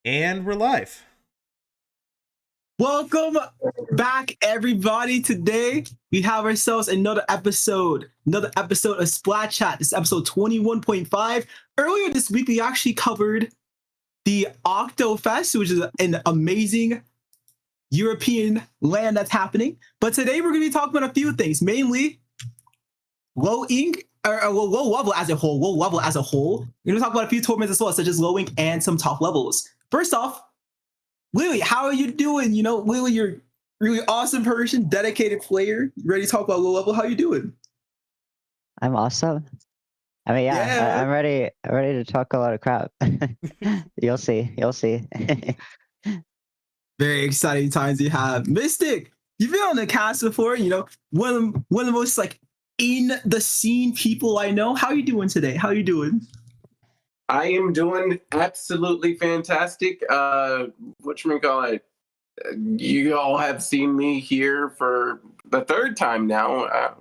And we're live. Welcome back, everybody. Today we have ourselves another episode of Splat Chat. This is episode 21.5. Earlier this week, we actually covered the Octofest, which is an amazing European land that's happening. But today we're going to be talking about a few things, mainly low level as a whole. We're going to talk about a few tournaments as well, such as low ink and some top levels. First off, Lily, how are you doing? You know, Lily, you're a really awesome person, dedicated player. Ready to talk about low level? How you doing? I'm awesome. I mean, yeah. I'm ready. I'm ready to talk a lot of crap. You'll see. Very exciting times you have. Mystic, you've been on the cast before. You know, one of the most like in the scene people I know. How you doing today? How you doing? I am doing absolutely fantastic. Whatchamacallit, you all have seen me here for the third time now.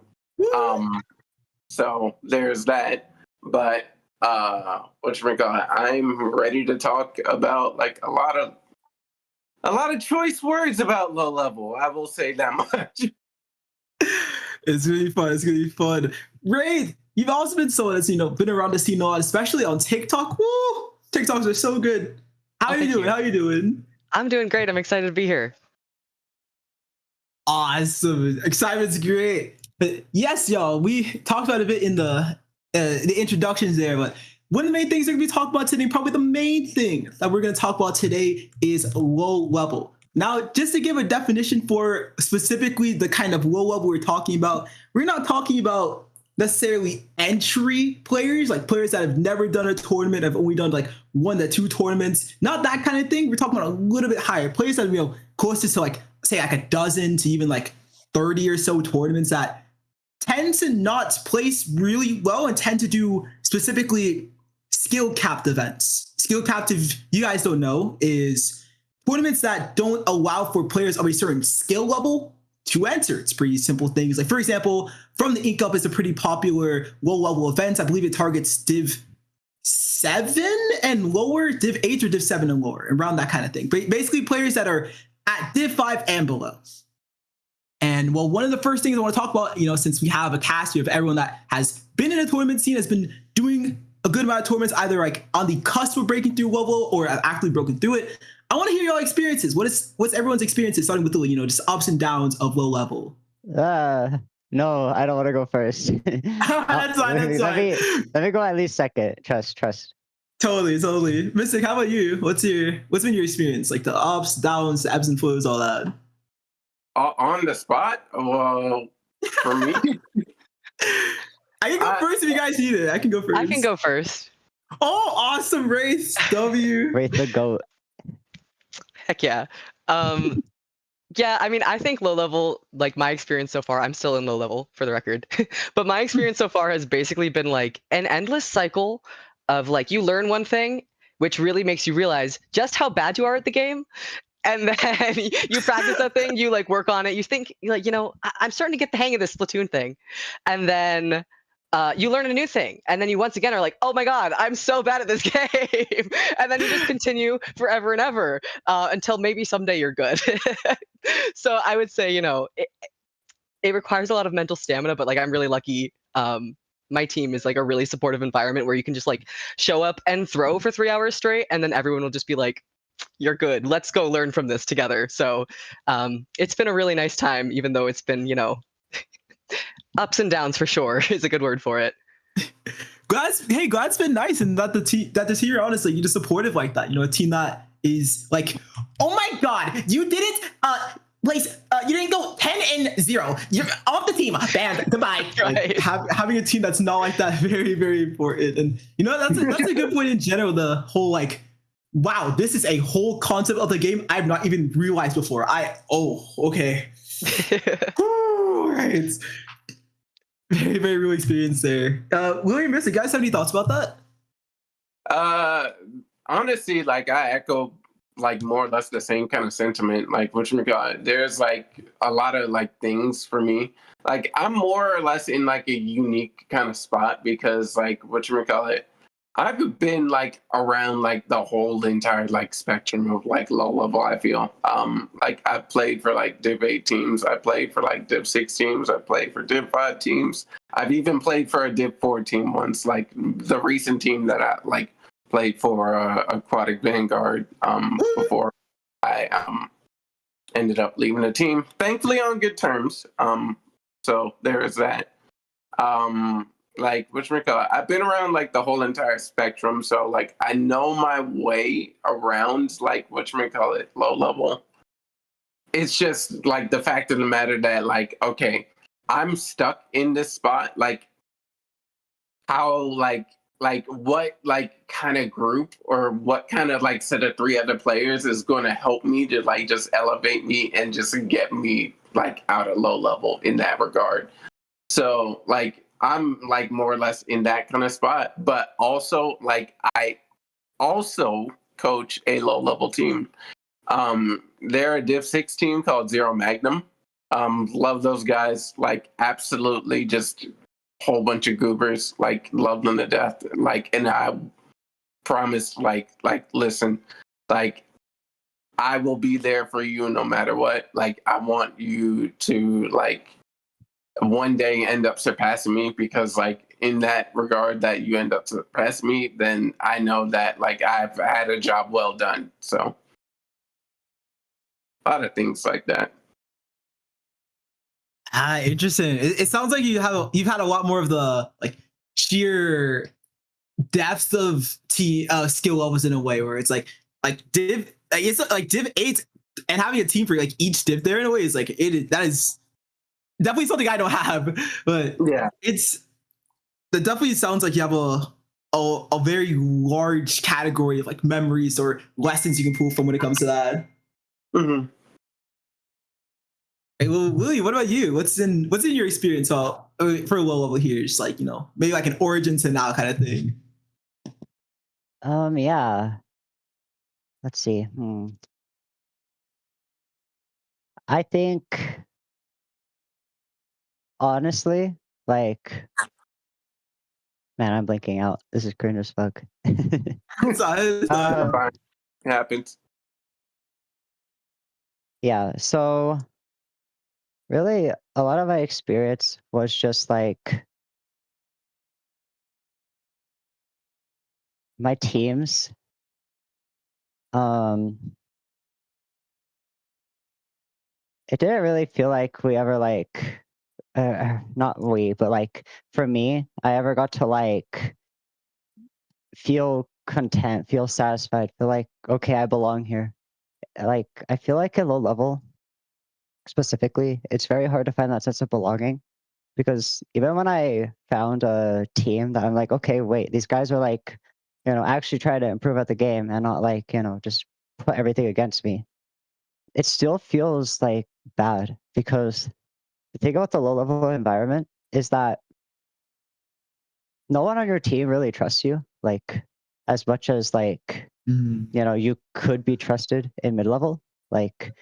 So there's that. But whatchamacallit, I'm ready to talk about like a lot of choice words about low level. I will say that much. It's really fun. It's gonna be fun. Wraith, you've also been someone that's been around the scene a lot, especially on TikTok. Woo! TikToks are so good. How are you doing? How you doing? I'm doing great. I'm excited to be here. Awesome. Excitement's great. But yes, y'all, we talked about it a bit in the introductions there, but one of the main things we're going to be talking about today, probably the main thing that we're going to talk about today, is low level. Now, just to give a definition for specifically the kind of low level we're talking about, we're not talking about necessarily entry players, like players that have never done a tournament, have only done like 1 to 2 tournaments, not that kind of thing. We're talking about a little bit higher players that are closest to like, say like a dozen to even like 30 or so tournaments that tend to not place really well and tend to do specifically skill capped events. Skill capped, if you guys don't know, is tournaments that don't allow for players of a certain skill level to enter. It's pretty simple things. Like, for example, From the Ink Up is a pretty popular low-level event. I believe it targets Div 7 and lower, Div 8 or Div 7 and lower, around that kind of thing. Basically, players that are at Div 5 and below. And, well, one of the first things I want to talk about, since we have a cast, we have everyone that has been in a tournament scene, has been doing a good amount of tournaments, either like on the cusp of breaking through level or have actually broken through it. I want to hear your experiences. What's everyone's experiences, starting with Lily, just ups and downs of low level? No, I don't want to go first. That's fine. Let me go at least second. Trust. Totally. Mystic, how about you? What's been your experience? Like the ups, downs, the ebbs and flows, all that. On the spot? Well, for me, I can go first if you guys need it. I can go first. I can go first. Oh, awesome, Wraith. W. Wraith the GOAT. Heck yeah. Yeah, I mean, I think low level, like my experience so far, I'm still in low level for the record, but my experience so far has basically been like an endless cycle of like you learn one thing, which really makes you realize just how bad you are at the game. And then you practice that thing, you like work on it, you think like, I'm starting to get the hang of this Splatoon thing. And then you learn a new thing, and then you once again are like, oh my god, I'm so bad at this game. And then you just continue forever and ever until maybe someday you're good. So I would say, it requires a lot of mental stamina, but like I'm really lucky. My team is like a really supportive environment where you can just like show up and throw for 3 hours straight, and then everyone will just be like, you're good, let's go learn from this together. So it's been a really nice time, even though it's been, ups and downs for sure is a good word for it. Glad's been nice, and that to hear, honestly, you're just supportive like that. A team that is like, oh my god, you didn't place, you didn't go 10-0. You're off the team. Banned. Goodbye. Right. Like, having a team that's not like that, very, very important. And that's a good point in general. The whole like, wow, this is a whole concept of the game I've not even realized before. Okay. Right. Very, very real experience there. William, Mister, you guys have any thoughts about that? Honestly, like I echo like more or less the same kind of sentiment. Like there's like a lot of like things for me. Like I'm more or less in like a unique kind of spot because like I've been like around like the whole entire like spectrum of like low level, I feel. Like I played for like Div 8 teams, I played for like Div 6 teams, I played for Div 5 teams. I've even played for a Div 4 team once, like the recent team that I like played for Aquatic Vanguard before I ended up leaving the team. Thankfully on good terms. So there is that. Like whatchamacallit, I've been around like the whole entire spectrum, so like I know my way around like whatchamacallit low level. It's just like the fact of the matter that like, okay, I'm stuck in this spot. Like how like what like kind of group or what kind of like set of 3 other players is going to help me to like just elevate me and just get me like out of low level in that regard. So like I'm like more or less in that kind of spot, but also like I also coach a low level team. They're a Div 6 team called Zero Magnum. Love those guys, like absolutely just whole bunch of goobers, like love them to death. Like, and I promise, like listen, like I will be there for you no matter what. Like I want you to like one day end up surpassing me, because like in that regard that you end up surpassing me, then I know that like I've had a job well done. So a lot of things like that. Interesting. It sounds like you've had a lot more of the like sheer depth of skill levels in a way where it's like div like it's like Div 8 and having a team for like each div there in a way is like that is definitely something I don't have, but Yeah, that definitely sounds like you have a very large category of like memories or lessons you can pull from when it comes to that. mm-hmm. Hey, well, Willie, what about you? What's in your experience for a low level here? Just like, maybe like an origin to now kind of thing. Yeah. Let's see. I think honestly, like, man, I'm blinking out. This is cringe as fuck. It's Fine. It happens. Yeah, so really a lot of my experience was just like my teams. It didn't really feel like we ever like not we, but like for me, I ever got to like feel content, feel satisfied, feel like okay, I belong here. Like I feel like at low level specifically, it's very hard to find that sense of belonging, because even when I found a team that I'm like, okay, wait, these guys are like, actually try to improve at the game and not like, just put everything against me. It still feels like bad, because the thing about the low level environment is that no one on your team really trusts you, like as much as like, you could be trusted in mid level. Like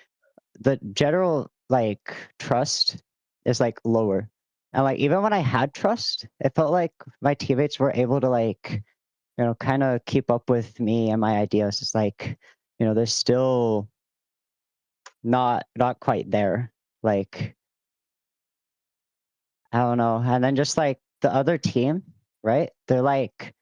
the general like trust is like lower. And like even when I had trust, it felt like my teammates were able to like, kind of keep up with me and my ideas. It's like, they're still not quite there. Like I don't know. And then just like the other team, right? They're like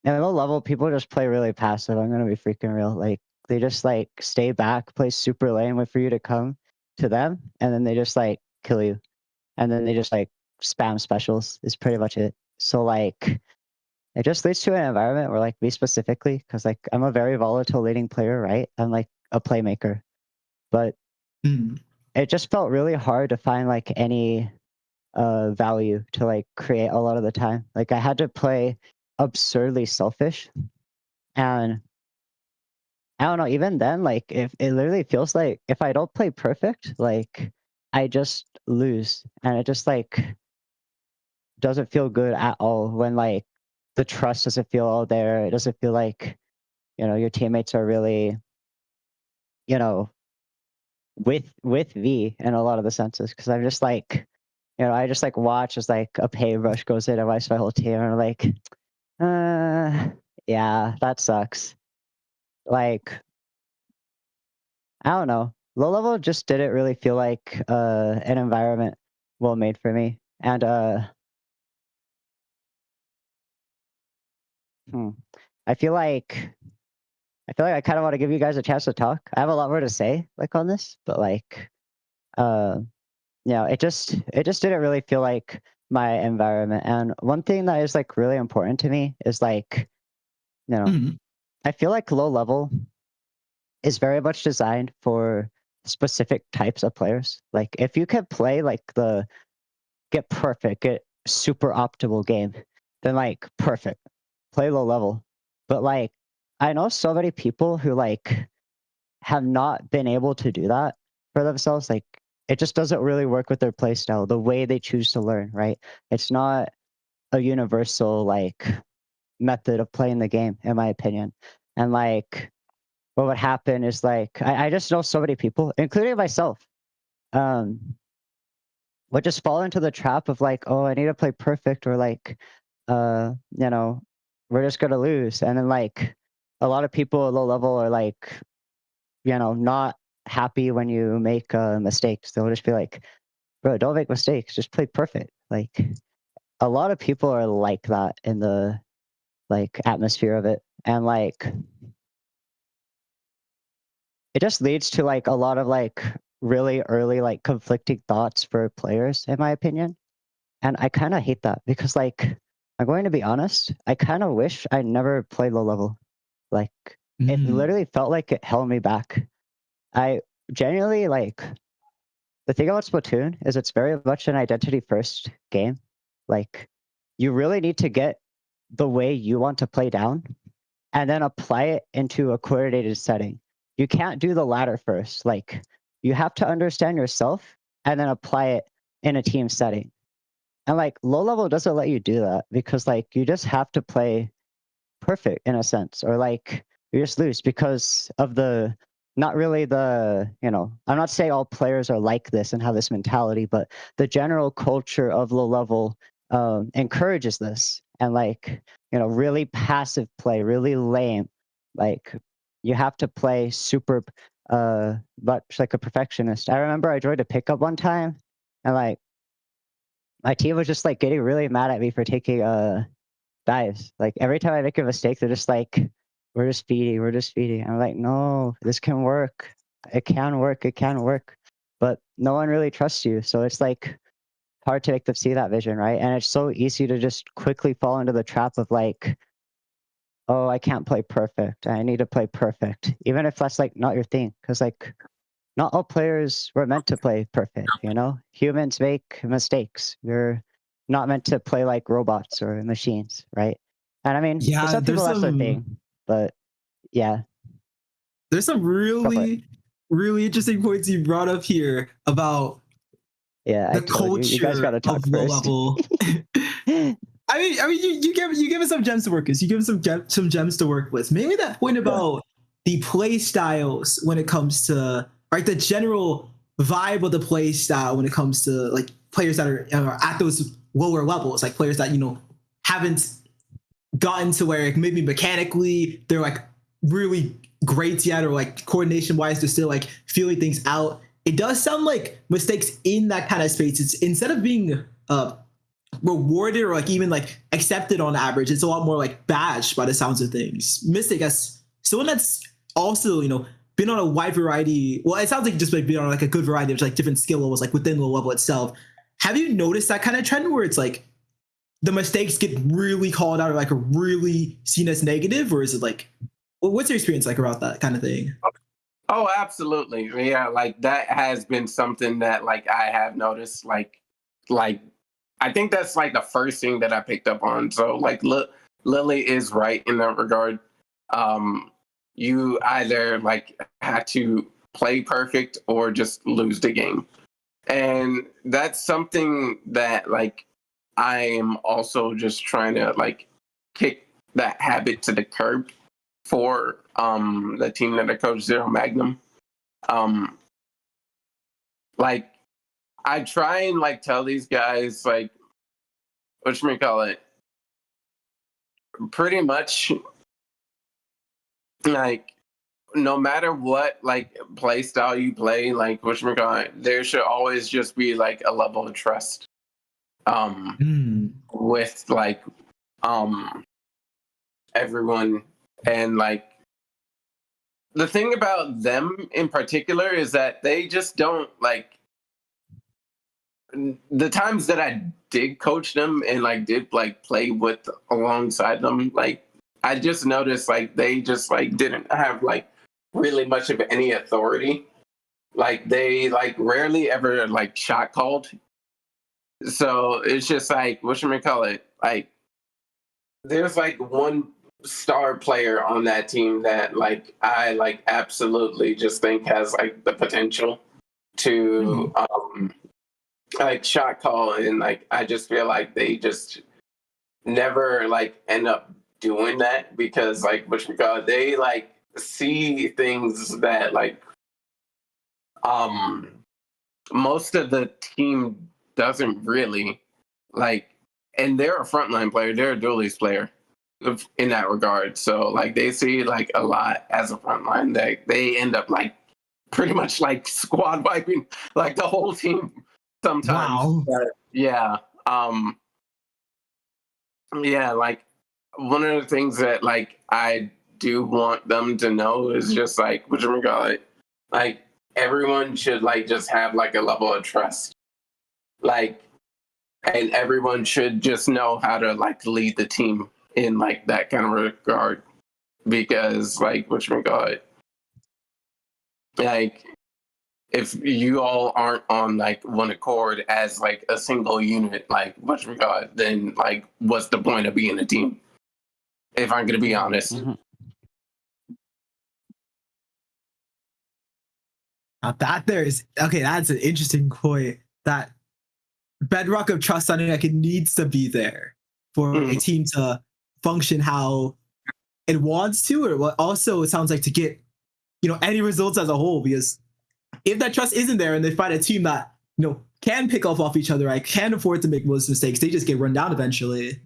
at low level, people just play really passive. I'm gonna be freaking real. Like they just like stay back, play super lane, wait for you to come to them, and then they just like kill you. And then they just like spam specials is pretty much it. So like it just leads to an environment where like me specifically, because like I'm a very volatile leading player, right? I'm like a playmaker. But it just felt really hard to find like any value to like create a lot of the time. Like I had to play absurdly selfish, and I don't know, even then, like if it literally feels like if I don't play perfect, like I just lose, and it just like doesn't feel good at all when like the trust doesn't feel all there. It doesn't feel like, your teammates are really, you know, with V in a lot of the senses. Cause I'm just like, I just like watch as like a pay rush goes in and wipes my whole team, and I'm like, Yeah, that sucks. Like, I don't know. Low level just didn't really feel like an environment well made for me. And hmm, I feel like I kind of want to give you guys a chance to talk. I have a lot more to say like on this, but like it just didn't really feel like my environment. And one thing that is like really important to me is like, Mhm. I feel like low level is very much designed for specific types of players. Like if you can play like get perfect, get super optimal game, then like perfect. Play low level. But like I know so many people who like have not been able to do that for themselves. Like it just doesn't really work with their play style, the way they choose to learn, right? It's not a universal like method of playing the game, in my opinion. And like what would happen is like I just know so many people, including myself, um, would just fall into the trap of like, oh, I need to play perfect, or like, uh, you know, we're just gonna lose. And then like a lot of people at low level are like, not happy when you make mistakes. They'll just be like, bro, don't make mistakes, just play perfect. Like a lot of people are like that in the like atmosphere of it. And like it just leads to like a lot of like really early like conflicting thoughts for players, in my opinion. And I kind of hate that because like I'm going to be honest, I kind of wish I never played low level. Like it Mm. literally felt like it held me back. I genuinely like the thing about Splatoon is it's very much an identity first game. Like you really need to get the way you want to play down and then apply it into a coordinated setting. You can't do the latter first. Like you have to understand yourself and then apply it in a team setting. And like low level doesn't let you do that because like you just have to play perfect in a sense, or like you just lose because of the not really the I'm not saying all players are like this and have this mentality, but the general culture of low level encourages this. And like really passive play, really lame. Like you have to play super much like a perfectionist. I remember I joined a pickup one time and like my team was just like getting really mad at me for taking dives. Like every time I make a mistake, they're just like, we're just feeding. I'm like, no, this can work. It can work. It can work. But no one really trusts you. So it's like hard to make them see that vision, right? And it's so easy to just quickly fall into the trap of like, oh, I can't play perfect. I need to play perfect. Even if that's like not your thing. Cause like not all players were meant to play perfect, Humans make mistakes. You're not meant to play like robots or machines, right? And I mean, for Yeah, some people that's their thing, but yeah, there's some go for it. really, really interesting points you brought up here about Yeah, I the told you, you guys got culture to of talk low first. level. You give us some gems to work with. You give us some gems to work with. Maybe that point about the play styles when it comes to like the general vibe of the play style when it comes to like players that are at those lower levels, like players that haven't gotten to where like, maybe mechanically they're like really great yet, or like coordination wise they're still like feeling things out. It does sound like mistakes in that kind of space, it's instead of being rewarded or like even like accepted on average, it's a lot more like badged by the sounds of things. Mystic, as someone that's also been on a wide variety, well, it sounds like just like being on like a good variety of like different skill levels like within the level itself. Have you noticed that kind of trend where it's like the mistakes get really called out or like really seen as negative, or is it like what's your experience like about that kind of thing? Oh, absolutely. Yeah, like that has been something that like I have noticed. Like I think that's like the first thing that I picked up on. So like, Lily is right in that regard. You either like have to play perfect or just lose the game, and that's something that like I am also just trying to like kick that habit to the curb for the team that I coach, Zero Magnum. Um, like I try and like tell these guys like what you may call it, pretty much like no matter what like play style you play, like there should always just be like a level of trust with like everyone. And like the thing about them in particular is that they just don't like the times that I did coach them and like did like play with alongside them, like I just noticed like they just like didn't have like really much of any authority. Like they like rarely ever like shot called. So it's just like whatchamacallit, like there's like one star player on that team that like I like absolutely just think has like the potential to like shot call, and like I just feel like they just never like end up doing that because like they like see things that like most of the team doesn't really like, and they're a frontline player, they're a dualies player in that regard. So like they see like a lot as a frontline that they end up like pretty much like squad wiping like the whole team sometimes. Wow. But, yeah. Yeah, like one of the things that like I do want them to know is just like whatchamacallit, like everyone should like just have like a level of trust. Like, and everyone should just know how to like lead the team in like that kind of regard. Because like whatchamacallit, like if you all aren't on like one accord as like a single unit, like whatchamacallit, then like what's the point of being a team? If I'm gonna be honest. Now that there is okay, that's an interesting point. That bedrock of trust on it needs to be there for a team to function how it wants to, or what also it sounds like to get, you know, any results as a whole. Because if that trust isn't there and they find a team that, you know, can pick off each other, right, can afford to make most mistakes, they just get run down eventually.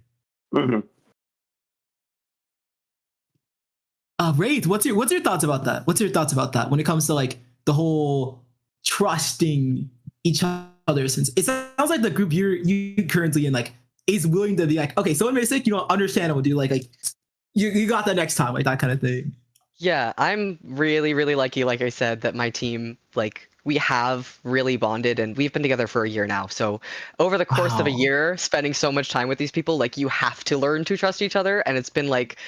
Wraith, what's your thoughts about that? What's your thoughts about that when it comes to like the whole trusting each other? Since it sounds like the group you currently in like is willing to be like, okay, so in basic, you don't understand it, we'll do like you got that next time, like that kind of thing. Yeah, I'm really, really lucky, like I said, that my team, like, we have really bonded and we've been together for a year now. So over the course of a year, spending so much time with these people, like you have to learn to trust each other. And it's been like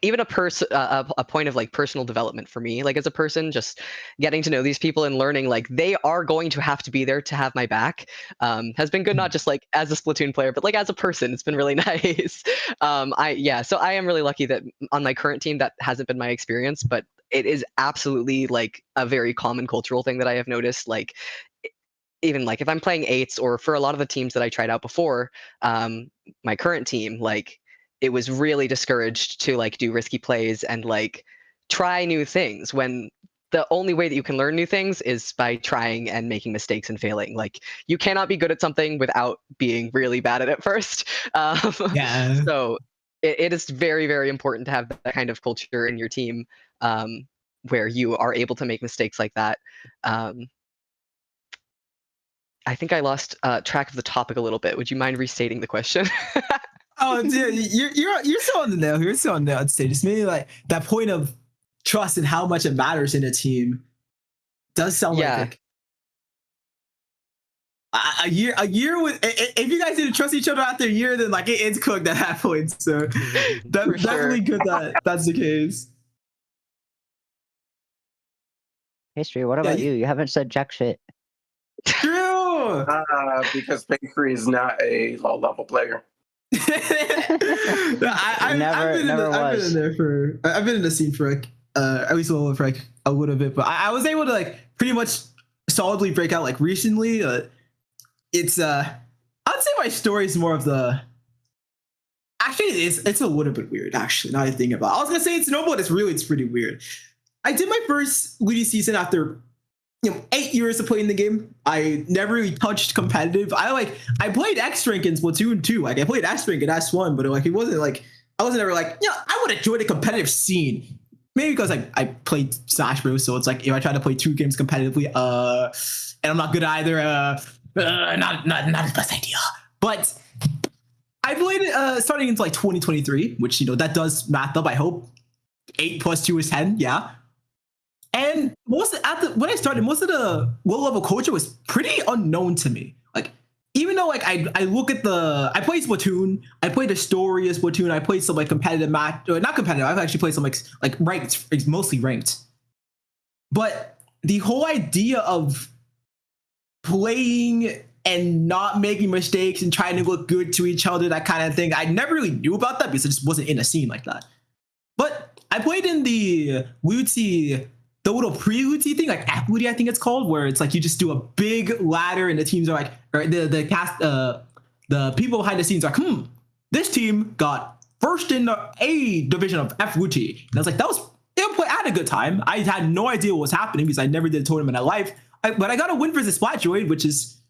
even a point of like personal development for me, like as a person, just getting to know these people and learning like they are going to have to be there to have my back, has been good, not just like as a Splatoon player, but like as a person. It's been really nice. So I am really lucky that on my current team that hasn't been my experience, but it is absolutely like a very common cultural thing that I have noticed. Like even like if I'm playing eights, or for a lot of the teams that I tried out before, my current team, like it was really discouraged to like do risky plays and like try new things, when the only way that you can learn new things is by trying and making mistakes and failing. Like you cannot be good at something without being really bad at it first. So it is very, very important to have that kind of culture in your team, where you are able to make mistakes like that. I think I lost track of the topic a little bit. Would you mind restating the question? Oh, dude, you're still on the nail. You're still on the nail. I'd say just maybe like that point of trust and how much it matters in a team does sound like a year with. If you guys didn't trust each other after a year, then like it's cooked at that point. So definitely good that that's the case. History, what about you? You haven't said jack shit. True. Because Pastry is not a low level player. I've been in the scene for like at least for like a little bit, but I was able to like pretty much solidly break out like recently. It's I'd say my story is more of the. Actually, it's a little bit weird. Actually, now I think about it. I was gonna say it's normal, but it's pretty weird. I did my first Luigi season after 8 years of playing the game. I never really touched competitive. I played X rank in Splatoon 2. Like I played X rank in S1, but like it wasn't like I wasn't ever like, I would enjoy the competitive scene. Maybe because like I played Smash Bros. So it's like if I try to play 2 games competitively, and I'm not good at either, not the best idea. But I played it starting into like 2023, which that does math up, I hope. 8 plus 2 is 10, yeah. And when I started, most of the low-level culture was pretty unknown to me. Like, even though like I look at I played Splatoon, I played the story of Splatoon, I played some like competitive match, or not competitive. I've actually played some like ranked, it's mostly ranked. But the whole idea of playing and not making mistakes and trying to look good to each other, that kind of thing, I never really knew about that because I just wasn't in a scene like that. But I played in the Luzi, the little pre-Luzi thing, like Equity, I think it's called, where it's like you just do a big ladder and the teams are like, or the people behind the scenes are like, this team got first in the A division of Luzi. And I was like, I had a good time. I had no idea what was happening because I never did a tournament in my life. But I got a win versus Splat Droid, which is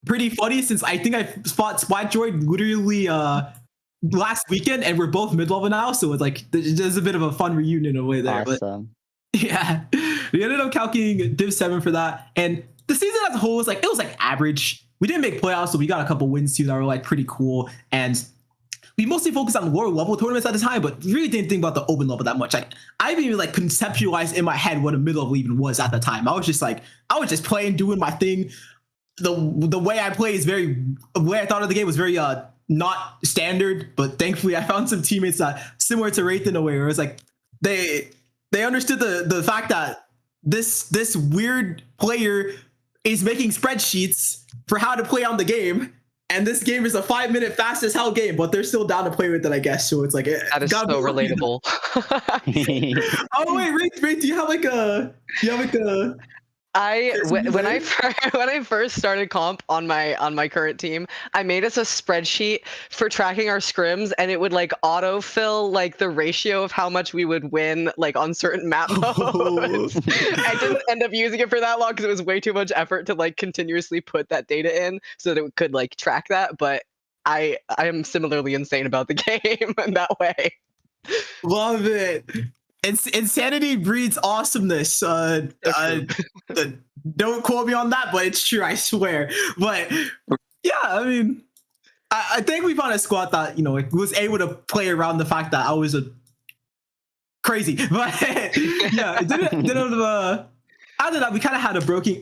pretty funny since I think I fought Splat Droid literally last weekend, and we're both mid-level now, so it's like there's a bit of a fun reunion in a way there. Awesome. But yeah, we ended up calculating Div 7 for that, and the season as a whole was like average. We didn't make playoffs, so we got a couple wins too that were like pretty cool, and we mostly focused on lower level tournaments at the time, but really didn't think about the open level that much. Like I didn't even like conceptualize in my head what a mid level even was at the time. I was just playing, doing my thing. The way I play is the way I thought of the game was very not standard, but thankfully I found some teammates that similar to Wraith in a way where it's like they understood the fact that this weird player is making spreadsheets for how to play on the game, and this game is a 5-minute fast as hell game, but they're still down to play with it, I guess. So it's like that is so relatable. Oh wait, Wraith, do you have like a when I first started comp on my current team, I made us a spreadsheet for tracking our scrims, and it would like autofill like the ratio of how much we would win like on certain map modes. I didn't end up using it for that long because it was way too much effort to like continuously put that data in so that it could like track that. But I am similarly insane about the game in that way. Love it. Insanity breeds awesomeness. Don't quote me on that, but it's true, I swear. But yeah, I mean, I think we found a squad that was able to play around the fact that I was a crazy. But yeah, it didn't. After that, we kind of had a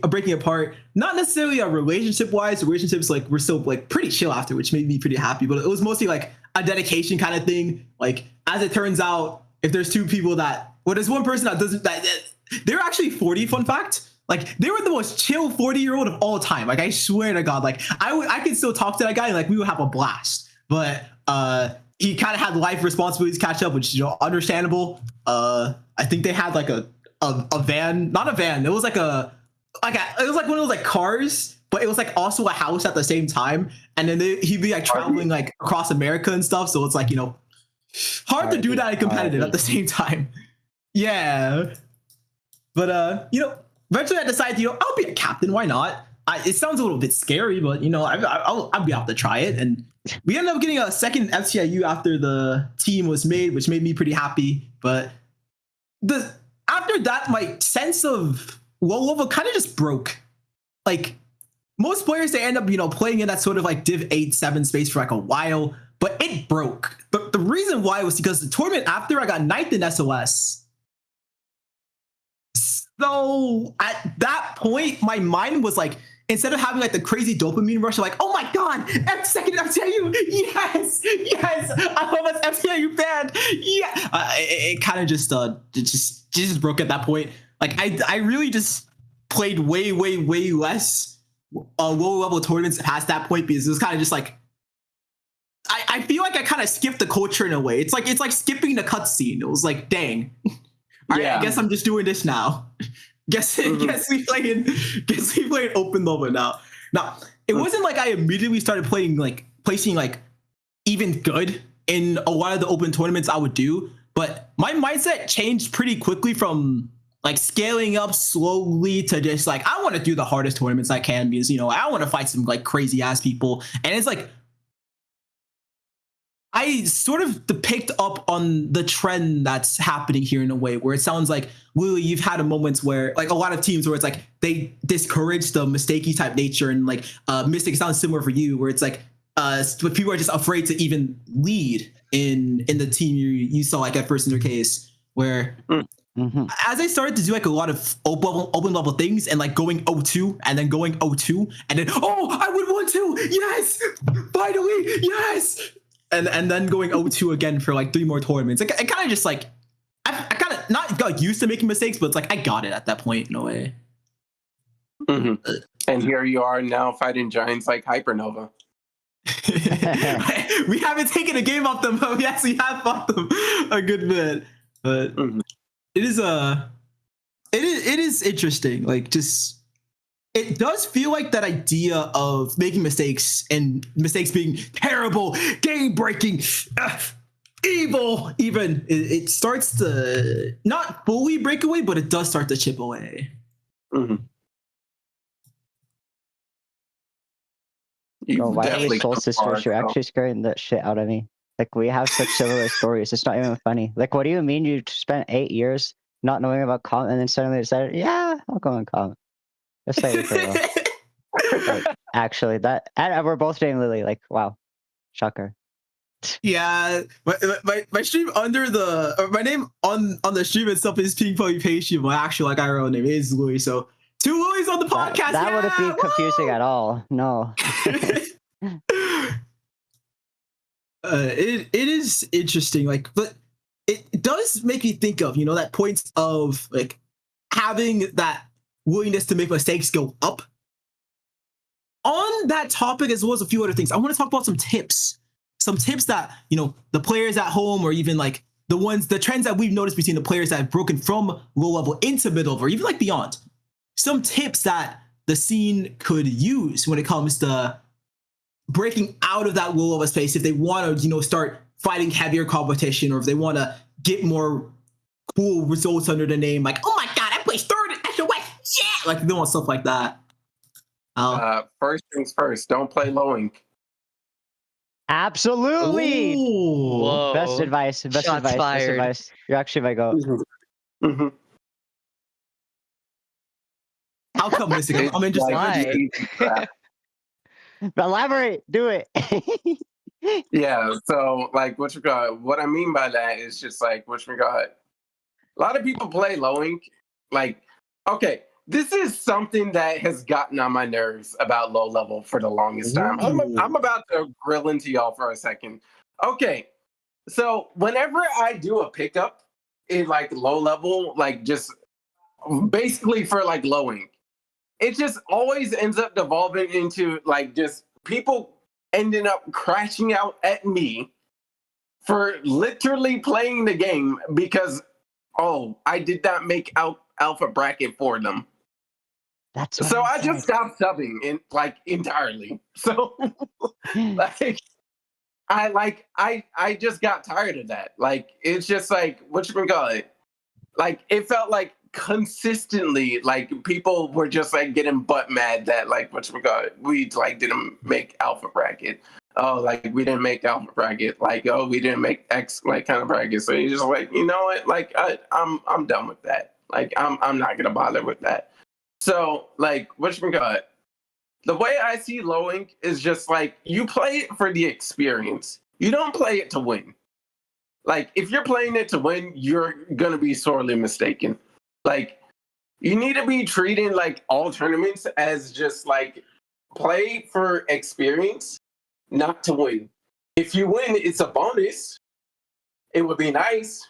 breaking apart. Not necessarily a relationship wise. Relationships like we're still like pretty chill after, which made me pretty happy. But it was mostly like a dedication kind of thing. Like as it turns out, if there's 2 people there's one person that they're actually 40, fun fact. Like they were the most chill 40-year-old of all time. Like I swear to God, like I could still talk to that guy and like we would have a blast. But he kind of had life responsibilities catch up, which understandable. I think they had like a van, not a van. It was like it was like one of those like cars, but it was like also a house at the same time. And then he'd be like traveling like across America and stuff. So it's like hard to do that in competitive at the same time. Yeah. But eventually I decided, I'll be a captain. Why not? It sounds a little bit scary, but I'll be able to try it. And we ended up getting a second FCIU after the team was made, which made me pretty happy. But after that, my sense of low level kind of just broke. Like most players, they end up, playing in that sort of like Div 8-7 space for like a while, but it broke. But the reason why was because the tournament after I got 9th in SOS. So at that point, my mind was like, instead of having like the crazy dopamine rush, I'm like, oh my God, second FCIU, yes, I love this FCIU band, yeah. It kind of just broke at that point. Like I really just played way less low level tournaments past that point because it was kind of just like, I feel like I kind of skipped the culture in a way. It's like skipping the cutscene. It was like, dang. All right, I guess I'm just doing this now. Guess we playing open level now. Now, it wasn't like I immediately started placing like even good in a lot of the open tournaments I would do, but my mindset changed pretty quickly from like scaling up slowly to just like I want to do the hardest tournaments I can because I want to fight some like crazy ass people, and it's like I sort of picked up on the trend that's happening here in a way where it sounds like, Willie, you've had a moments where like a lot of teams where it's like they discourage the mistakey type nature, and like Mystic sounds similar for you where it's like people are just afraid to even lead in the team you saw like at first in their case where as I started to do like a lot of open level things and like going 0-2 and then going 0-2 and then I win 1-2, yes, finally, yes. And then going 0-2 again for like 3 more tournaments. I kind of just like I kind of not got used to making mistakes, but it's like I got it at that point in a way. And here you are now fighting giants like Hypernova. We haven't taken a game off them, but we actually have fought them a good bit. But it is interesting. Like just. It does feel like that idea of making mistakes and mistakes being terrible, game-breaking, evil, even, it starts to not fully break away, but it does start to chip away. Why are we soul sisters? You're actually scaring the shit out of me. Like, we have such similar stories. It's not even funny. Like, what do you mean you spent 8 years not knowing about comp and then suddenly decided, yeah, I'll go on comp? Just say it for real. Like, actually, and we're both dating Lily. Like, wow, shocker. Yeah, my stream under my name on the stream itself is Ping Pong Patient. My actual like IRL name is Louis. So 2 Louis on the podcast. That wouldn't be confusing at all. No. It is interesting. Like, but it does make me think of that point of like having that willingness to make mistakes go up. On that topic, as well as a few other things, I want to talk about some tips that the players at home, or even like the trends that we've noticed between the players that have broken from low level into mid level, or even like beyond. Some tips that the scene could use when it comes to breaking out of that low level space if they want to start fighting heavier competition, or if they want to get more cool results under the name, like, oh my god, I placed third at the West, yeah, like they want stuff like that. First things first, don't play low ink. Absolutely. Whoa. Best advice. Best Shots advice. fired. Best advice. You're actually my goat. How come, Mystic? I'm interested. Why? Elaborate. Do it. Yeah, so like what I mean by that is just like a lot of people play low ink. Like, okay, this is something that has gotten on my nerves about low level for the longest time. I'm about to grill into y'all for a second. Okay, so whenever I do a pickup in like low level, like just basically for like low ink, it just always ends up devolving into like just people ending up crashing out at me for literally playing the game because, I did not make alpha bracket for them. So I just stopped subbing entirely. So I just got tired of that. Like, it's just like, like it felt like consistently like people were just like getting butt mad that like we like didn't make alpha bracket. Like we didn't make alpha bracket. Like, we didn't make X like kind of bracket. So you're just like, you know what? Like I'm done with that. Like I'm not gonna bother with that. So like the way I see low ink is just like you play it for the experience. You don't play it to win. Like if you're playing it to win, you're gonna be sorely mistaken. Like you need to be treating like all tournaments as just like play for experience, not to win. If you win, it's a bonus. It would be nice,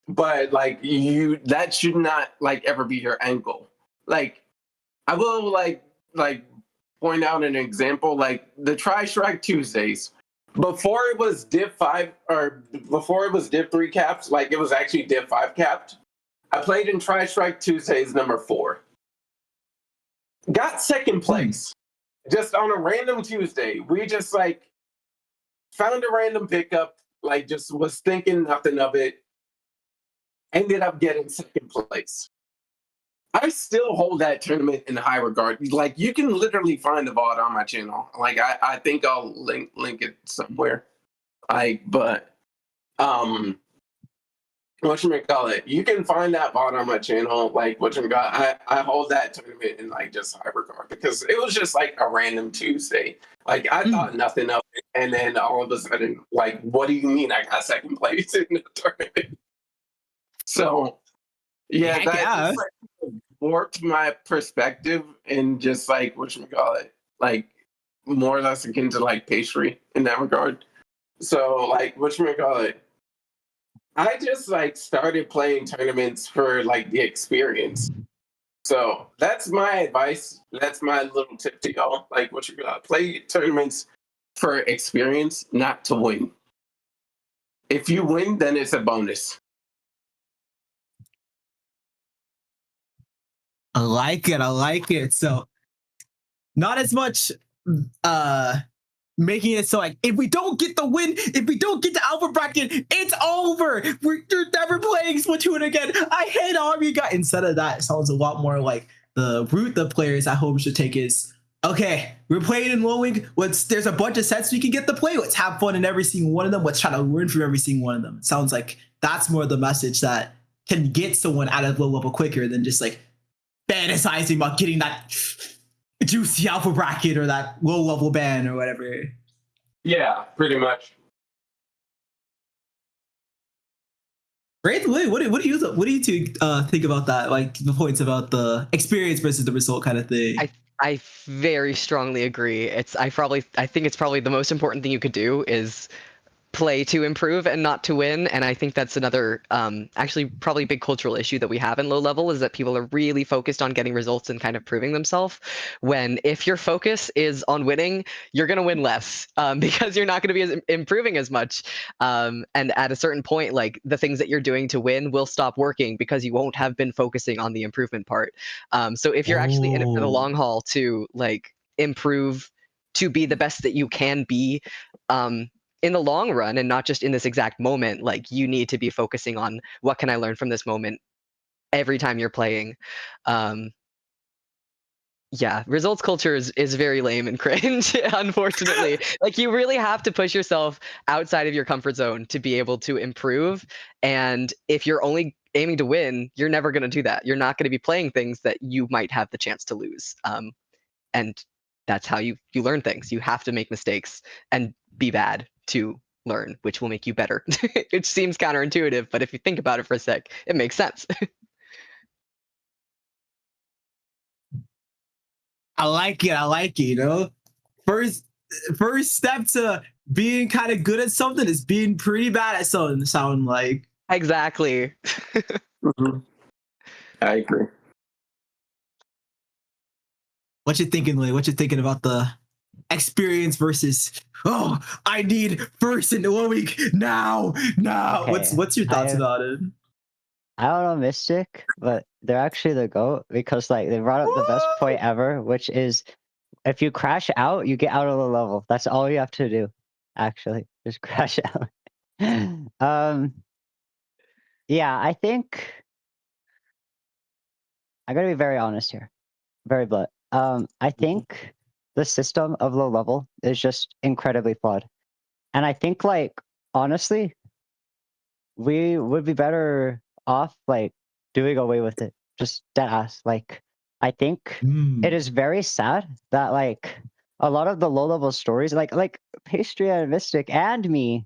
but like that should not like ever be your end goal. Like I will like point out an example, like the Tri-Strike Tuesdays. Before it was Div 5 or before it was Div 3 capped, like it was actually Div 5 capped. I played in Tri-Strike Tuesdays number 4. Got second place. Just on a random Tuesday. We just like found a random pickup, like just was thinking nothing of it. ended up getting second place. I still hold that tournament in high regard. Like, you can literally find the VOD on my channel. Like, I think I'll link it somewhere. But whatchamacallit, you can find that VOD on my channel. Like, I hold that tournament in like just high regard because it was just like a random Tuesday. Like, I thought nothing of it, and then all of a sudden, like, what do you mean I got second place in the tournament? So yeah, Heck that yeah. just like warped my perspective and just like like more or less akin to like pastry in that regard. So like I just like started playing tournaments for like the experience. So that's my advice. That's my little tip to y'all. Like, play tournaments for experience, not to win. If you win, then it's a bonus. I like it. I like it. So not as much making it so like if we don't get the win, if we don't get the alpha bracket, it's over. You're never playing Splatoon again. I hate all of you guys. Instead of that, it sounds a lot more like the route the players at home should take is okay, we're playing in low wing. There's a bunch of sets we can get to play. Let's have fun in every single one of them. Let's try to learn from every single one of them. It sounds like that's more the message that can get someone out of low level quicker than just like fantasizing about getting that juicy alpha bracket or that low level ban or whatever. Yeah, pretty much. Great. What do you two think about that? Like the points about the experience versus the result kind of thing. I very strongly agree. I think it's probably the most important thing you could do is play to improve and not to win. And I think that's another actually probably big cultural issue that we have in low level is that people are really focused on getting results and kind of proving themselves, when if your focus is on winning, you're going to win less because you're not going to be improving as much, and at a certain point, like the things that you're doing to win will stop working because you won't have been focusing on the improvement part. So if you're actually in it for the long haul to like improve to be the best that you can be, in the long run and not just in this exact moment, like you need to be focusing on what can I learn from this moment every time you're playing. Yeah, results culture is very lame and cringe, unfortunately. Like you really have to push yourself outside of your comfort zone to be able to improve. And if you're only aiming to win, you're never going to do that. You're not going to be playing things that you might have the chance to lose. And that's how you learn things. You have to make mistakes and be bad to learn, which will make you better. It seems counterintuitive, but if you think about it for a sec, it makes sense. I like it. I like it. You know, first step to being kind of good at something is being pretty bad at something. Sound like Exactly. Mm-hmm. I agree. what you thinking, Lee? What you thinking about the experience versus I need first in 1 week now. Okay, What's your thoughts about it? I don't know Mystic, but they're actually the GOAT because like they brought up the best point ever, which is if you crash out, you get out of the level. That's all you have to do. Actually, just crash out. Yeah, I think I gotta be very honest here. Very blunt. I think the system of low level is just incredibly flawed. And I think like honestly, we would be better off like doing away with it. Just dead ass. Like I think it is very sad that like a lot of the low level stories, like Pastry and Mystic and me,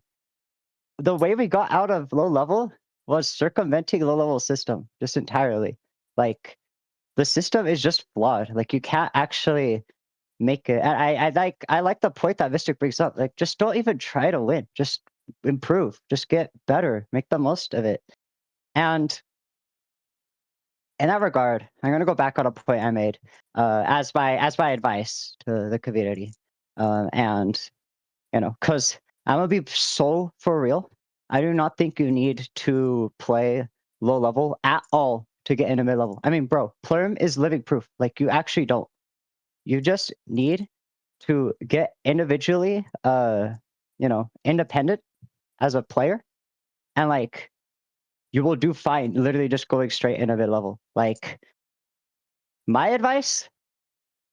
the way we got out of low level was circumventing low level system just entirely. Like the system is just flawed. Like you can't actually make it. And I like the point that Mystic brings up. Like just don't even try to win. Just improve. Just get better. Make the most of it. And in that regard, I'm gonna go back on a point I made as my advice to the community. And you know, because I'm gonna be so for real. I do not think you need to play low level at all to get into mid level. I mean, bro, Plurm is living proof. Like you actually don't. You just need to get individually, independent as a player, and like you will do fine. Literally just going straight into mid level. Like, my advice: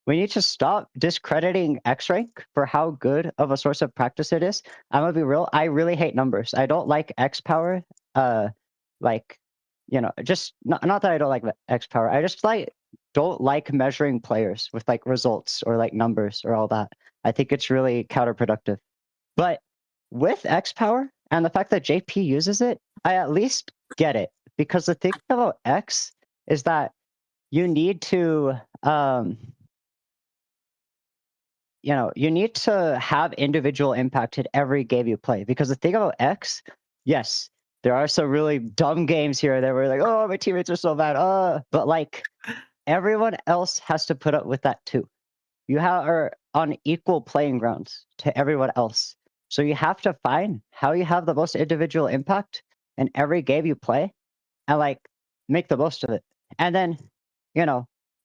we need to stop discrediting X rank for how good of a source of practice it is. I'm gonna be real. I really hate numbers. I don't like X power. Like, just not that I don't like X power. I just don't like measuring players with like results or like numbers or all that. I think it's really counterproductive. But with X power and the fact that JP uses it, I at least get it, because the thing about X is that you need to you need to have individual impact in every game you play. Because the thing about X, yes, there are some really dumb games here that were like, oh, my teammates are so bad. But like, everyone else has to put up with that too. You are on equal playing grounds to everyone else. So you have to find how you have the most individual impact in every game you play and like make the most of it. And then,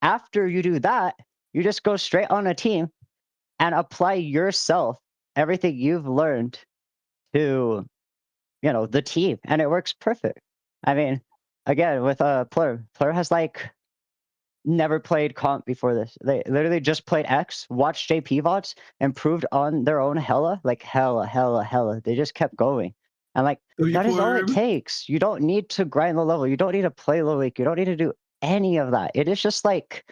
after you do that, you just go straight on a team and apply yourself, everything you've learned, to the team, and it works perfect. I mean, again, with Plur has like never played comp before this. They literally just played X, watched JP VODs, improved on their own hella. They just kept going. And like, that is all it takes. You don't need to grind low level. You don't need to play low league. You don't need to do any of that. It is just like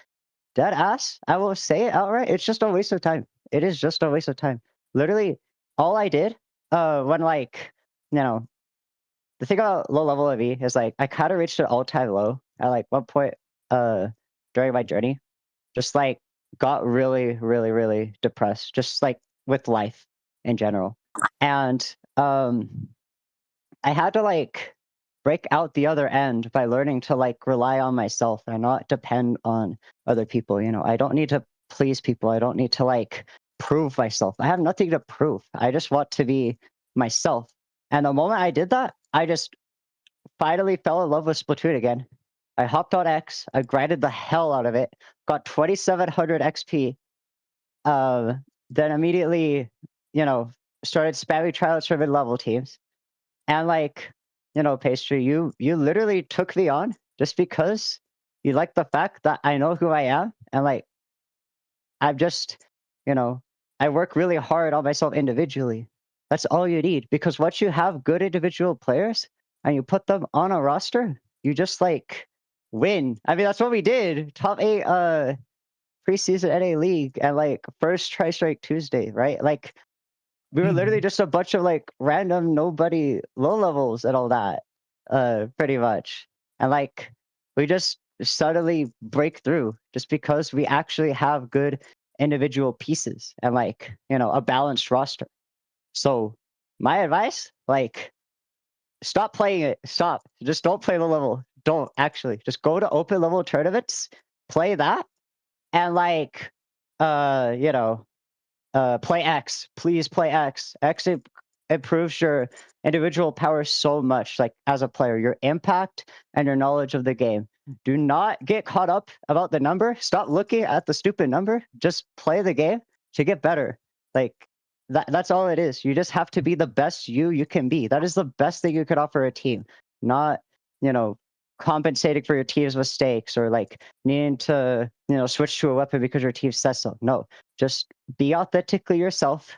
dead ass. I will say it outright. It's just a waste of time. It is just a waste of time. Literally, all I did when like, the thing about low level of E is like I kind of reached an all-time low at like one point during my journey. Just like got really, really, really depressed, just like with life in general. And I had to like break out the other end by learning to like rely on myself and not depend on other people. I don't need to please people. I don't need to like prove myself. I have nothing to prove. I just want to be myself. And the moment I did that, I just finally fell in love with Splatoon again. I hopped on X. I grinded the hell out of it. Got 2,700 XP. Then immediately, started spamming tryouts for mid-level teams. And like, Pastry, you literally took me on just because you like the fact that I know who I am, and like, I'm just, I work really hard on myself individually. That's all you need, because once you have good individual players and you put them on a roster, you just like win. I mean, that's what we did. Top 8 preseason NA League and like first Tri-Strike Tuesday, right? Like, we were literally just a bunch of like random nobody low levels and all that, pretty much. And like, we just suddenly break through just because we actually have good individual pieces and like, a balanced roster. So my advice, like, stop playing it. Stop. Just don't play low level. Don't actually. Just go to open level tournaments, play that, and like, play X. Please play X. X improves your individual power so much, like as a player, your impact and your knowledge of the game. Do not get caught up about the number. Stop looking at the stupid number. Just play the game to get better. Like, that's all it is. You just have to be the best you can be. That is the best thing you could offer a team. Not, compensating for your team's mistakes or like needing to, switch to a weapon because your team says so. No, just be authentically yourself.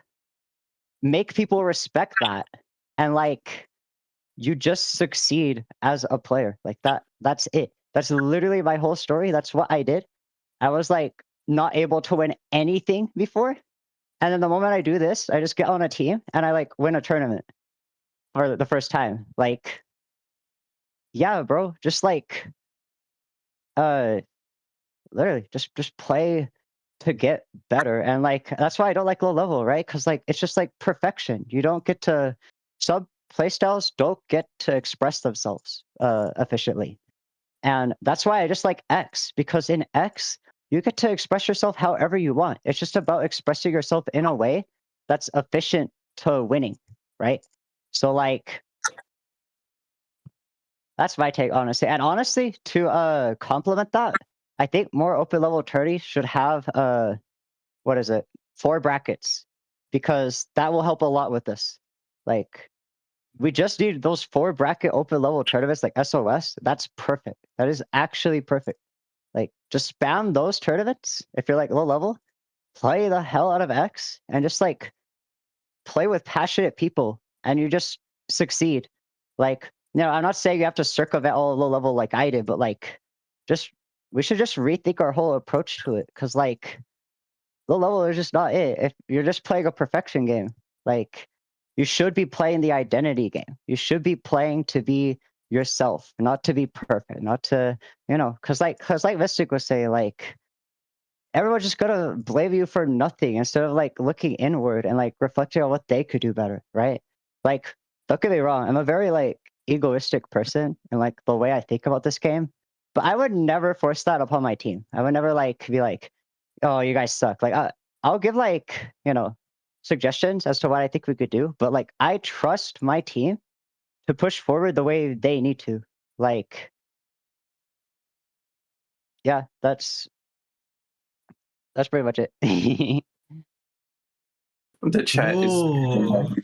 Make people respect that. And like, you just succeed as a player. Like that's it. That's literally my whole story. That's what I did. I was like not able to win anything before. And then the moment I do this, I just get on a team and I like win a tournament for the first time. Like, yeah, bro, just like, literally just play to get better. And like, that's why I don't like low level, right? Because like, it's just like perfection. You don't get to, some playstyles don't get to express themselves efficiently. And that's why I just like X, because in X, you get to express yourself however you want. It's just about expressing yourself in a way that's efficient to winning, right? So like, that's my take, honestly. And honestly, to complement that, I think more open level tourneys should have 4 brackets, because that will help a lot with this. Like, we just need those 4 bracket open level tournaments like SOS. That's perfect. That is actually perfect. Like, just spam those tournaments if you're like low level, play the hell out of X, and just like play with passionate people, and you just succeed. Like, I'm not saying you have to circumvent all low level like I did, but like, we should just rethink our whole approach to it, because like, low level is just not it. If you're just playing a perfection game, like, you should be playing the identity game. You should be playing to be yourself, not to be perfect, not to, because like Mystic was saying, like, everyone's just gonna blame you for nothing instead of like looking inward and like reflecting on what they could do better, right? Like, don't get me wrong, I'm a very like egoistic person and like the way I think about this game, but I would never force that upon my team. I would never like be like, oh, you guys suck. Like, I'll give like, suggestions as to what I think we could do, but like, I trust my team to push forward the way they need to. Like, yeah, that's pretty much it. The chat Whoa. is.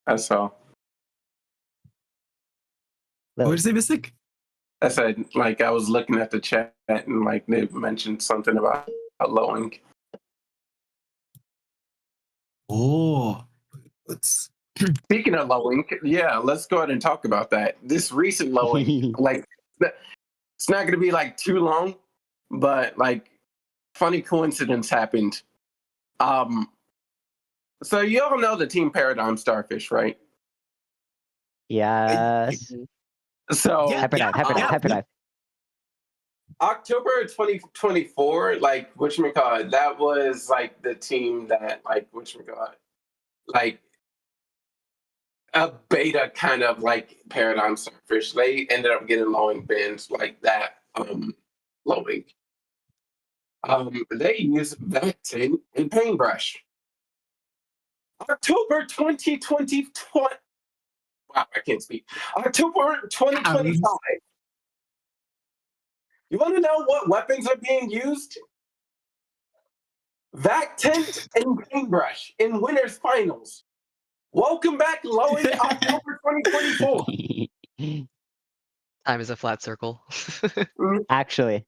I saw. What did you say, Mystic? I said, like, I was looking at the chat and like they mentioned something about lowing. Oh, let's. Speaking of lowing, yeah, let's go ahead and talk about that. This recent lowing, like, it's not going to be like too long, but like, funny coincidence happened. So you all know the Team Paradigm Starfish, right? Yes. So Hyperdive. October 2024, like, whatchamacallit, that was like the team that, like, whatchamacallit, like a beta kind of like Paradigm Starfish. They ended up getting lowing bins like that, lowing. They use Vectin and Paintbrush. October 2020. Wow, I can't speak. October 2025. You want to know what weapons are being used? Vectin and Paintbrush in winners finals. Welcome back, lowing October 2024. Time is a flat circle. Actually.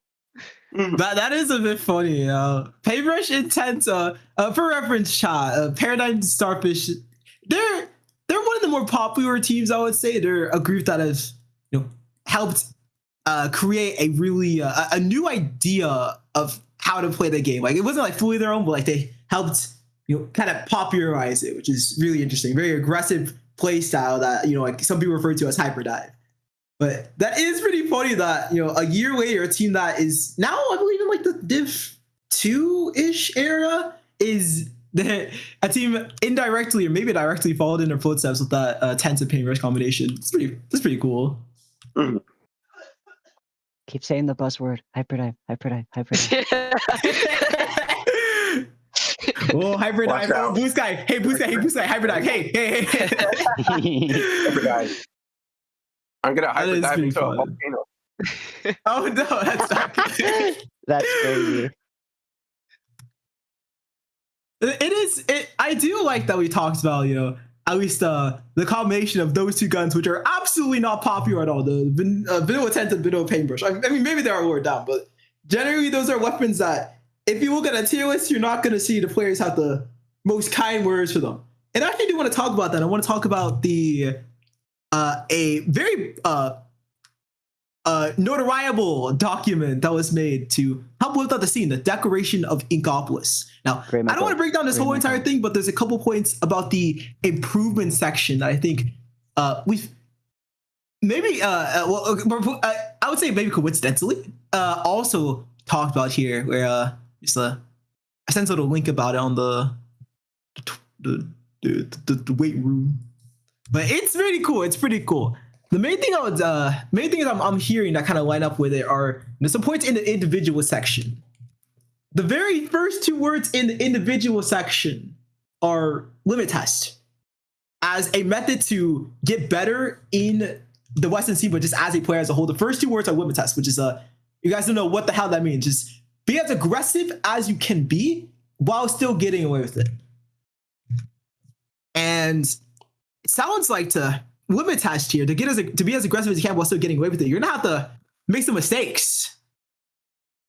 That is a bit funny. Paintbrush Intense, for reference, chat, Paradigm Starfish, they're one of the more popular teams, I would say. They're a group that has helped create a really a new idea of how to play the game. Like, it wasn't like fully their own, but like they helped kind of popularize it, which is really interesting. Very aggressive play style that like some people refer to as hyperdive. But that is pretty funny that a year later, a team that is now, I believe, in like the Div 2-ish era is a team indirectly or maybe directly followed in their footsteps with that Tense and Paintbrush combination. It's pretty cool. Mm-hmm. Keep saying the buzzword. Hyperdive. Oh, hyperdive. Oh, blue sky. Hey, blue sky. Hyperdive. Hey. Hyperdive. I'm gonna hyperdive into a volcano. Oh no, that's not good. That's crazy. I do like that we talked about, at least the combination of those two guns, which are absolutely not popular at all. The Vanilla Tent and Vanilla Paintbrush. I mean, maybe they are lower down, but generally those are weapons that, if you look at a tier list, you're not going to see the players have the most kind words for them. And I actually do want to talk about that. I want to talk about a very notariable document that was made to help lift up the scene, the Declaration of Inkopolis. Now, I don't want to break down this whole entire thing, but there's a couple points about the improvement section that I think we've maybe, I would say maybe coincidentally, also talked about here, where I sent out a link about it on the weight room. But it's pretty cool. It's pretty cool. The main thing I'm hearing that kind of line up with it are some points in the individual section. The very first two words in the individual section are limit test as a method to get better in the Western Sea, but just as a player as a whole. The first two words are limit test, which is you guys don't know what the hell that means. Just be as aggressive as you can be while still getting away with it. And it sounds like, to limit test here to get to be as aggressive as you can while still getting away with it. You're gonna have to make some mistakes,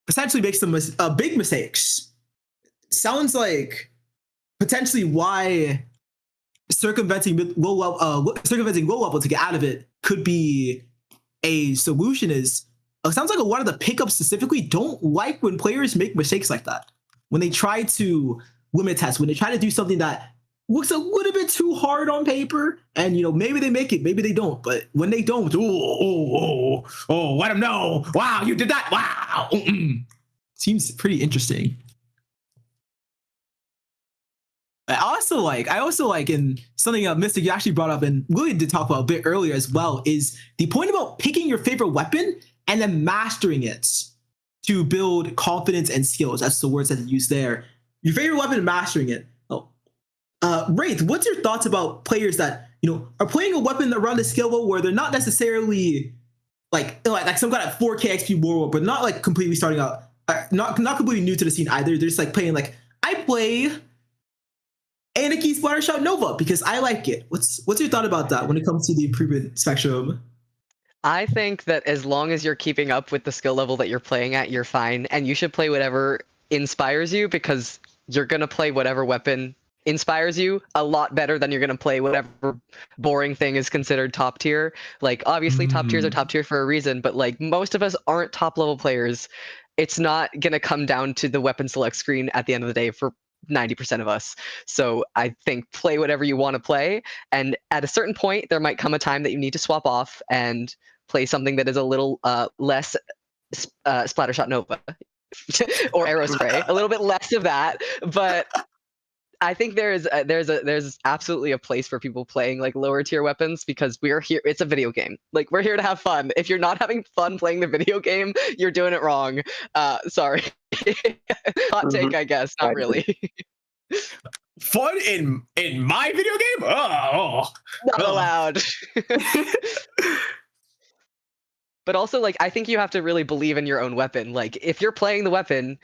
potentially make some big mistakes. Sounds like potentially why circumventing low level to get out of it could be a solution. Is it sounds like a lot of the pickups specifically don't like when players make mistakes like that. When they try to limit test, when they try to do something that looks a little bit too hard on paper, and maybe they make it, maybe they don't. But when they don't, let them know. Wow, you did that. Wow, seems pretty interesting. I also like, and something Mystic you actually brought up and William did talk about a bit earlier as well, is the point about picking your favorite weapon and then mastering it to build confidence and skills. That's the words that you use there. Your favorite weapon and mastering it. Wraith, what's your thoughts about players that are playing a weapon around the skill level where they're not necessarily like some kind of 4K XP warlord, but not like completely starting out, not completely new to the scene either. They're just like playing like, I play Anarchy Splattershot Nova because I like it. What's your thought about that when it comes to the improvement spectrum? I think that as long as you're keeping up with the skill level that you're playing at, you're fine. And you should play whatever inspires you, because you're going to play whatever weapon inspires you a lot better than you're going to play whatever boring thing is considered top tier. Like, obviously top tiers are top tier for a reason, but like most of us aren't top level players. It's not going to come down to the weapon select screen at the end of the day for 90% of us. So I think play whatever you want to play, and at a certain point there might come a time that you need to swap off and play something that is a little less Splattershot Nova or Aerospray, a little bit less of that. But I think there's absolutely a place for people playing like lower tier weapons, because we're here. It's a video game. Like, we're here to have fun. If you're not having fun playing the video game, you're doing it wrong. Sorry. Hot take, I guess. Not really. Fun in my video game? Not allowed. But also, like, I think you have to really believe in your own weapon. Like, if you're playing the weapon,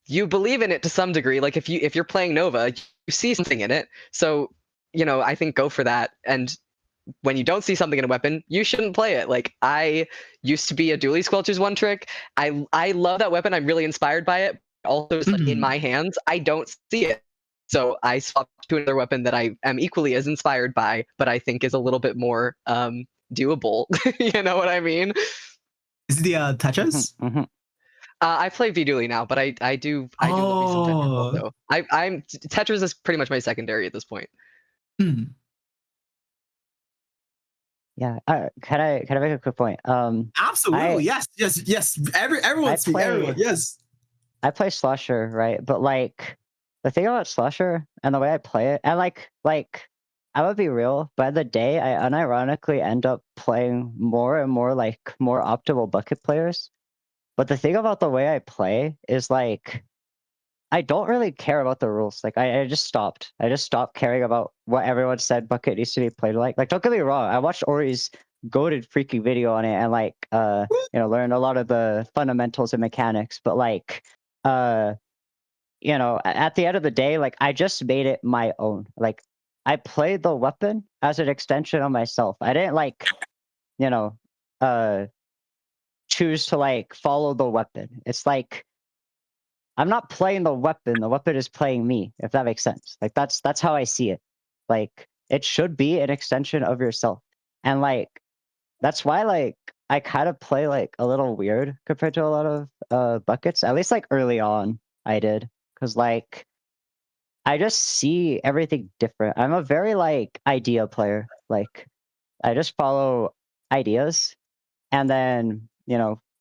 you believe in it to some degree. Like, if you're playing Nova, you see something in it. So, I think go for that. And when you don't see something in a weapon, you shouldn't play it. Like, I used to be a Dually Squelcher's one trick. I love that weapon. I'm really inspired by it. Also, just, like, in my hands, I don't see it. So I swapped to another weapon that I am equally as inspired by, but I think is a little bit more doable. You know what I mean? Is it the Tetris? I play V-Dually now, but I do love me some Tetris also. I'm Tetris is pretty much my secondary at this point. Yeah, can I make a quick point? Absolutely, yes. Everyone speak. Everyone, yes. I play Slusher, right? But like, the thing about Slusher and the way I play it, and like I would be real, by the day I unironically end up playing more and more like more optimal bucket players. But the thing about the way I play is like, I don't really care about the rules. Like, I just stopped. I just stopped caring about what everyone said bucket needs to be played like. Like, don't get me wrong, I watched Ori's goated freaking video on it and like learned a lot of the fundamentals and mechanics. But like at the end of the day, like, I just made it my own. Like, I played the weapon as an extension of myself. I didn't like, choose to like follow the weapon. It's like, I'm not playing the weapon is playing me, if that makes sense. Like, that's how I see it. Like, it should be an extension of yourself. And like, that's why like I kind of play like a little weird compared to a lot of buckets. At least like early on I did. Cause like, I just see everything different. I'm a very like idea player. Like, I just follow ideas, and then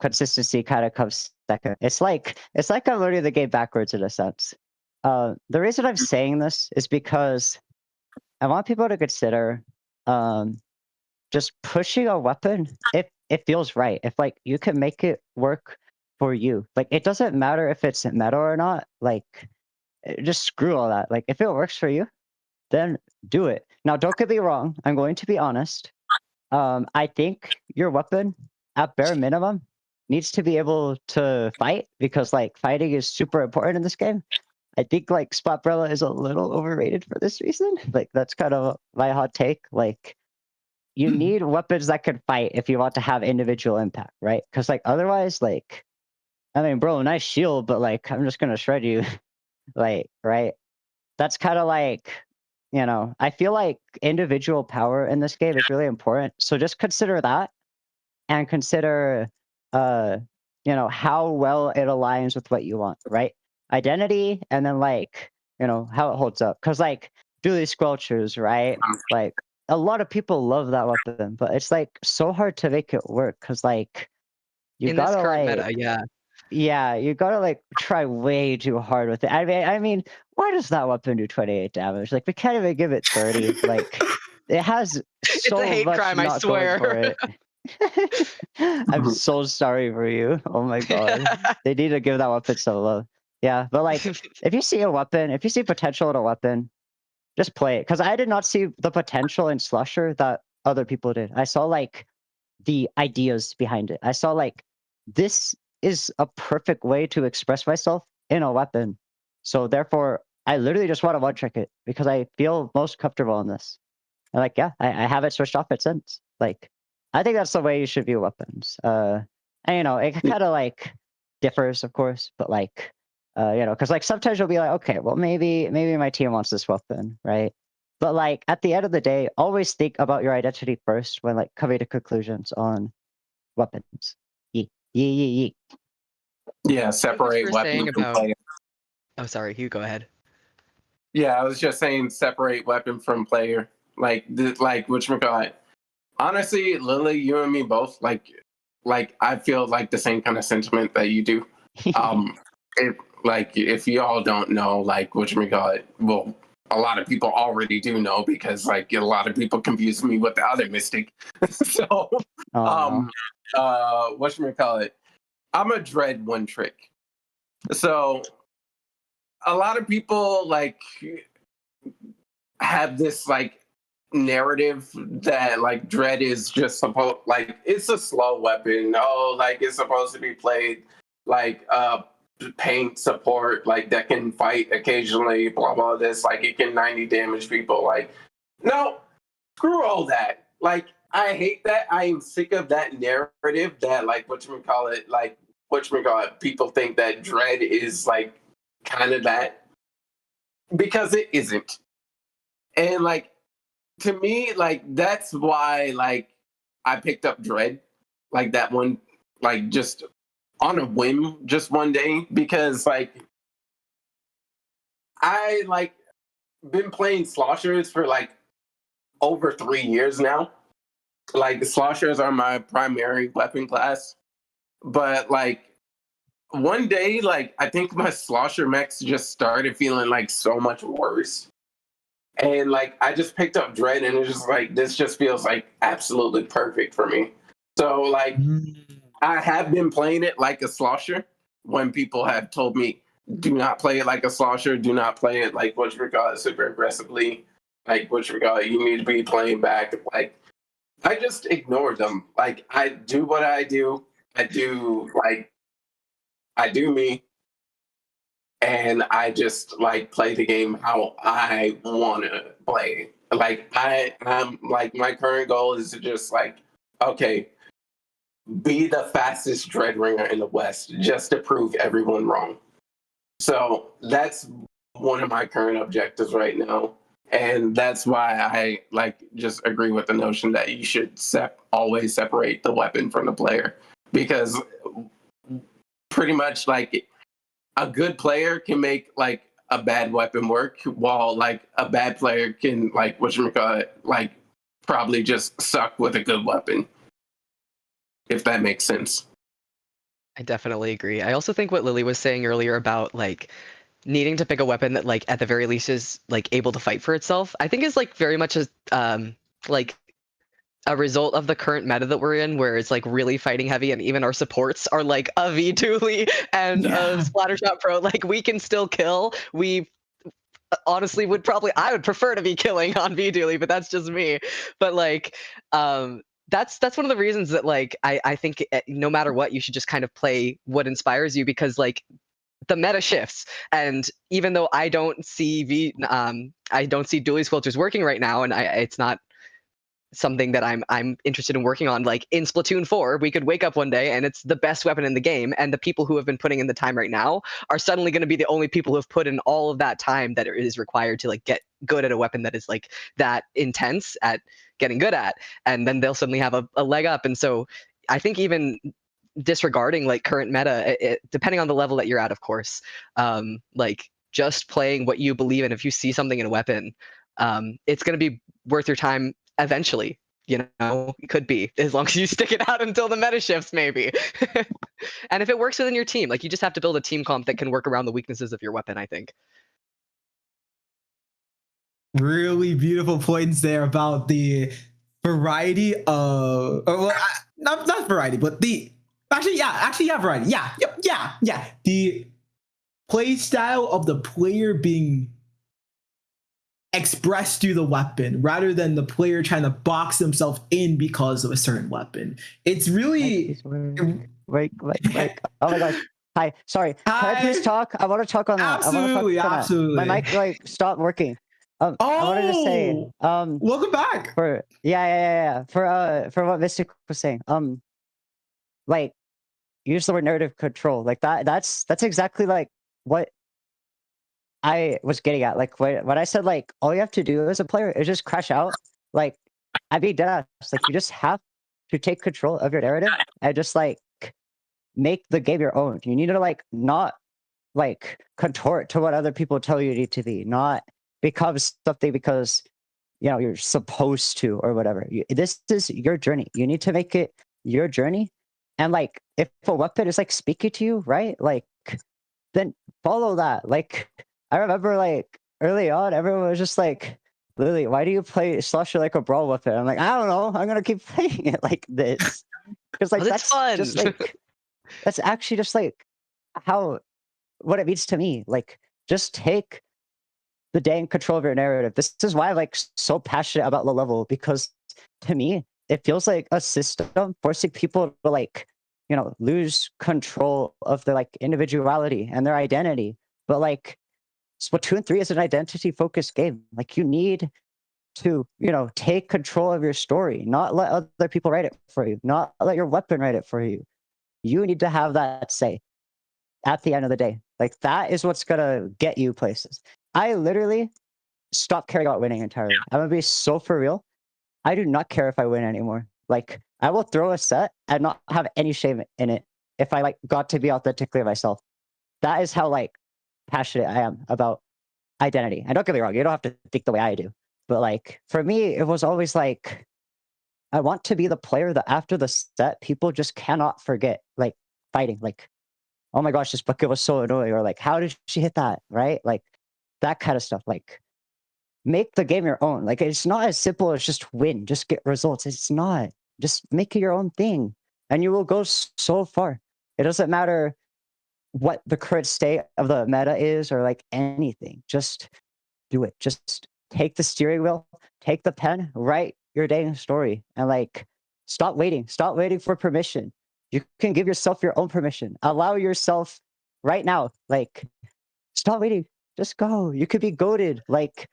consistency kind of comes second. It's like I'm learning the game backwards in a sense. The reason I'm saying this is because I want people to consider just pushing a weapon if it feels right. If like you can make it work for you. Like, it doesn't matter if it's meta or not. Like, just screw all that. Like, if it works for you, then do it. Now, don't get me wrong. I'm going to be honest. I think your weapon, at bare minimum, needs to be able to fight, because like fighting is super important in this game. I think like Splatbrella is a little overrated for this reason. Like, that's kind of my hot take. Like, you need weapons that can fight if you want to have individual impact, right? Because like otherwise, like, I mean, bro, nice shield, but like I'm just gonna shred you, like, right? That's kind of like, I feel like individual power in this game is really important. So just consider that, and consider, how well it aligns with what you want, right? Identity, and then like, how it holds up. Because like Dually Squelchers, right? Like a lot of people love that weapon, but it's like so hard to make it work because like you In this gotta current like, meta, yeah. yeah, you gotta like try way too hard with it. I mean, why does that weapon do 28 damage? Like we can't even give it 30. Like it has It's a so hate much crime, I not going for swear. it. I'm so sorry for you. Oh my god. They need to give that weapon some love. Yeah, but like if you see a weapon, if you see potential in a weapon, just play it. Because I did not see the potential in Slusher that other people did. I saw like the ideas behind it. I saw like this is a perfect way to express myself in a weapon. So therefore, I literally just want to one trick it because I feel most comfortable in this. And like, yeah, I haven't switched off it since. Like, I think that's the way you should view weapons. And it kind of like differs, of course, but like, because like sometimes you'll be like, okay, well maybe my team wants this weapon, right? But like at the end of the day, always think about your identity first when like coming to conclusions on weapons. Yee, yee, yee, yee. Yeah, What you separate were weapon saying from about- player. Oh, sorry, you go ahead. Yeah, I was just saying separate weapon from player. Like whatchamacallit. Honestly, Lily, you and me both, like I feel like the same kind of sentiment that you do. If you all don't know, like whatchamacallit, well, a lot of people already do know because like a lot of people confuse me with the other mystic. So Oh, whatchamacallit, I'm a dread one trick. So a lot of people like have this like narrative that like dread is just supposed like it's a slow weapon. Oh, like it's supposed to be played like paint support, like that can fight occasionally, blah blah this, like it can 90 damage people. Like, no, screw all that. Like I hate that. I am sick of that narrative that like people think that dread is like kind of that, because it isn't. And like to me, like that's why like I picked up dread like that one, like just on a whim, just one day, because like I like been playing sloshers for like over 3 years now. Like the sloshers are my primary weapon class, but like one day, like I think my slosher mechs just started feeling like so much worse. And like I just picked up dread and it's just like this just feels like absolutely perfect for me. So like I have been playing it like a slosher when people have told me do not play it like a slosher, do not play it like super aggressively, like you need to be playing back. Like I just ignored them. Like I do what I do. I do me, and I just like play the game how I want to play. Like I'm like my current goal is to just like, okay, be the fastest dread ringer in the West, just to prove everyone wrong. So that's one of my current objectives right now, and that's why I like just agree with the notion that you should always separate the weapon from the player, because pretty much like a good player can make like a bad weapon work, while like a bad player can like like probably just suck with a good weapon, if that makes sense. I definitely agree. I also think what Lily was saying earlier about like needing to pick a weapon that like at the very least is like able to fight for itself, I think is like very much like a result of the current meta that we're in, where it's like really fighting heavy, and even our supports are like a V Dooley and a Splattershot Pro. Like we can still kill. We honestly I would prefer to be killing on V Dooley, but that's just me. But like that's one of the reasons that like I think no matter what, you should just kind of play what inspires you, because like the meta shifts, and even though I don't see Dually Squelchers working right now, and it's not something that I'm interested in working on. Like in Splatoon 4, we could wake up one day and it's the best weapon in the game, and the people who have been putting in the time right now are suddenly going to be the only people who have put in all of that time that is required to like get good at a weapon that is like that intense at getting good at, and then they'll suddenly have a leg up. And so I think even disregarding like current meta, depending on the level that you're at, of course, like just playing what you believe in. If you see something in a weapon, it's going to be worth your time eventually. You know, it could be, as long as you stick it out until the meta shifts, maybe. And if it works within your team, like you just have to build a team comp that can work around the weaknesses of your weapon, I think. Really beautiful points there about the variety of, not variety, but the variety. Yeah. The play style of the player being expressed through the weapon rather than the player trying to box themselves in because of a certain weapon. It's really like oh my gosh. Hi, sorry. Can I please talk? I want to talk on that. Absolutely. My mic like stopped working. I wanted to say welcome back. For what Mystic was saying. Like use the word narrative control. Like that's exactly like what I was getting at. Like when I said like all you have to do as a player is just crash out. Like I'd be dead ass. Like you just have to take control of your narrative and just like make the game your own. You need to like not like contort to what other people tell you need to be, not become something because you know you're supposed to or whatever. This is your journey. You need to make it your journey. And like if a weapon is like speaking to you, right? Like then follow that. Like I remember like early on, everyone was just like, Lily, why do you play Slasher like a brawl weapon? I'm like, I don't know. I'm gonna keep playing it like this. Because like that's fun. Just like that's actually just like what it means to me. Like just take the dang control of your narrative. This is why I'm like so passionate about low level, because to me it feels like a system forcing people to like, you know, lose control of their like individuality and their identity. But like Splatoon 3 is an identity focused game. Like you need to, you know, take control of your story, not let other people write it for you, not let your weapon write it for you. You need to have that say at the end of the day. Like that is what's gonna get you places. I literally stopped caring about winning entirely. I'm gonna be so for real. I do not care if I win anymore. Like I will throw a set and not have any shame in it if I like got to be authentically myself. That is how like passionate I am about identity. And don't get me wrong, you don't have to think the way I do. But like for me, it was always like I want to be the player that after the set, people just cannot forget like fighting. Like, oh my gosh, this bucket was so annoying, or like, how did she hit that? Right? Like that kind of stuff. Like make the game your own. Like it's not as simple as just win, just get results. It's not. Just make it your own thing and you will go so far. It doesn't matter what the current state of the meta is or like anything. Just do it. Just take the steering wheel, take the pen, write your dang story, and like stop waiting. Stop waiting for permission. You can give yourself your own permission. Allow yourself right now. Like stop waiting. Just go. You could be goated. Like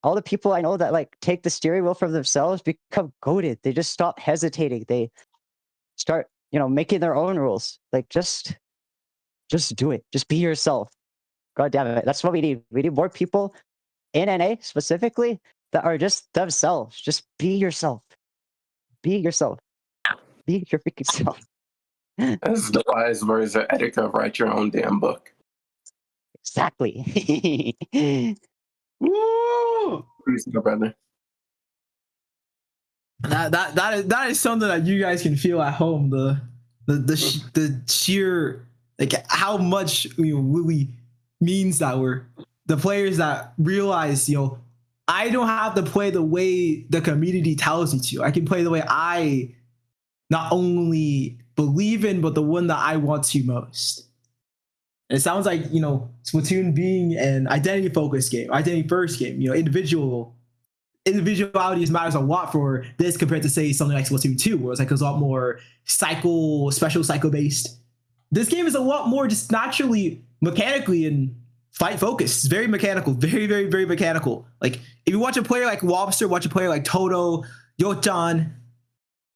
all the people I know that like take the steering wheel from themselves become goated. They just stop hesitating. They start, you know, making their own rules. Like just do it. Just be yourself. God damn it. That's what we need. We need more people in NA specifically that are just themselves. Just be yourself. Be yourself. Be your freaking self. That's the wise words of Etika. Write your own damn book. Exactly. Woo! Please, no brother. That is something that you guys can feel at home. The sheer like how much really means that we're the players that realize, you know, I don't have to play the way the community tells me to. I can play the way I not only believe in, but the one that I want to most. And it sounds like, you know, Splatoon being an identity focused game, identity first game, you know, individuality matters a lot for this compared to say something like Splatoon 2, where it's like a lot more special cycle based. This game is a lot more just naturally mechanically and fight focused. It's very mechanical, very, very, very mechanical. Like if you watch a player like Lobster, watch a player like Toto, Yo-chan,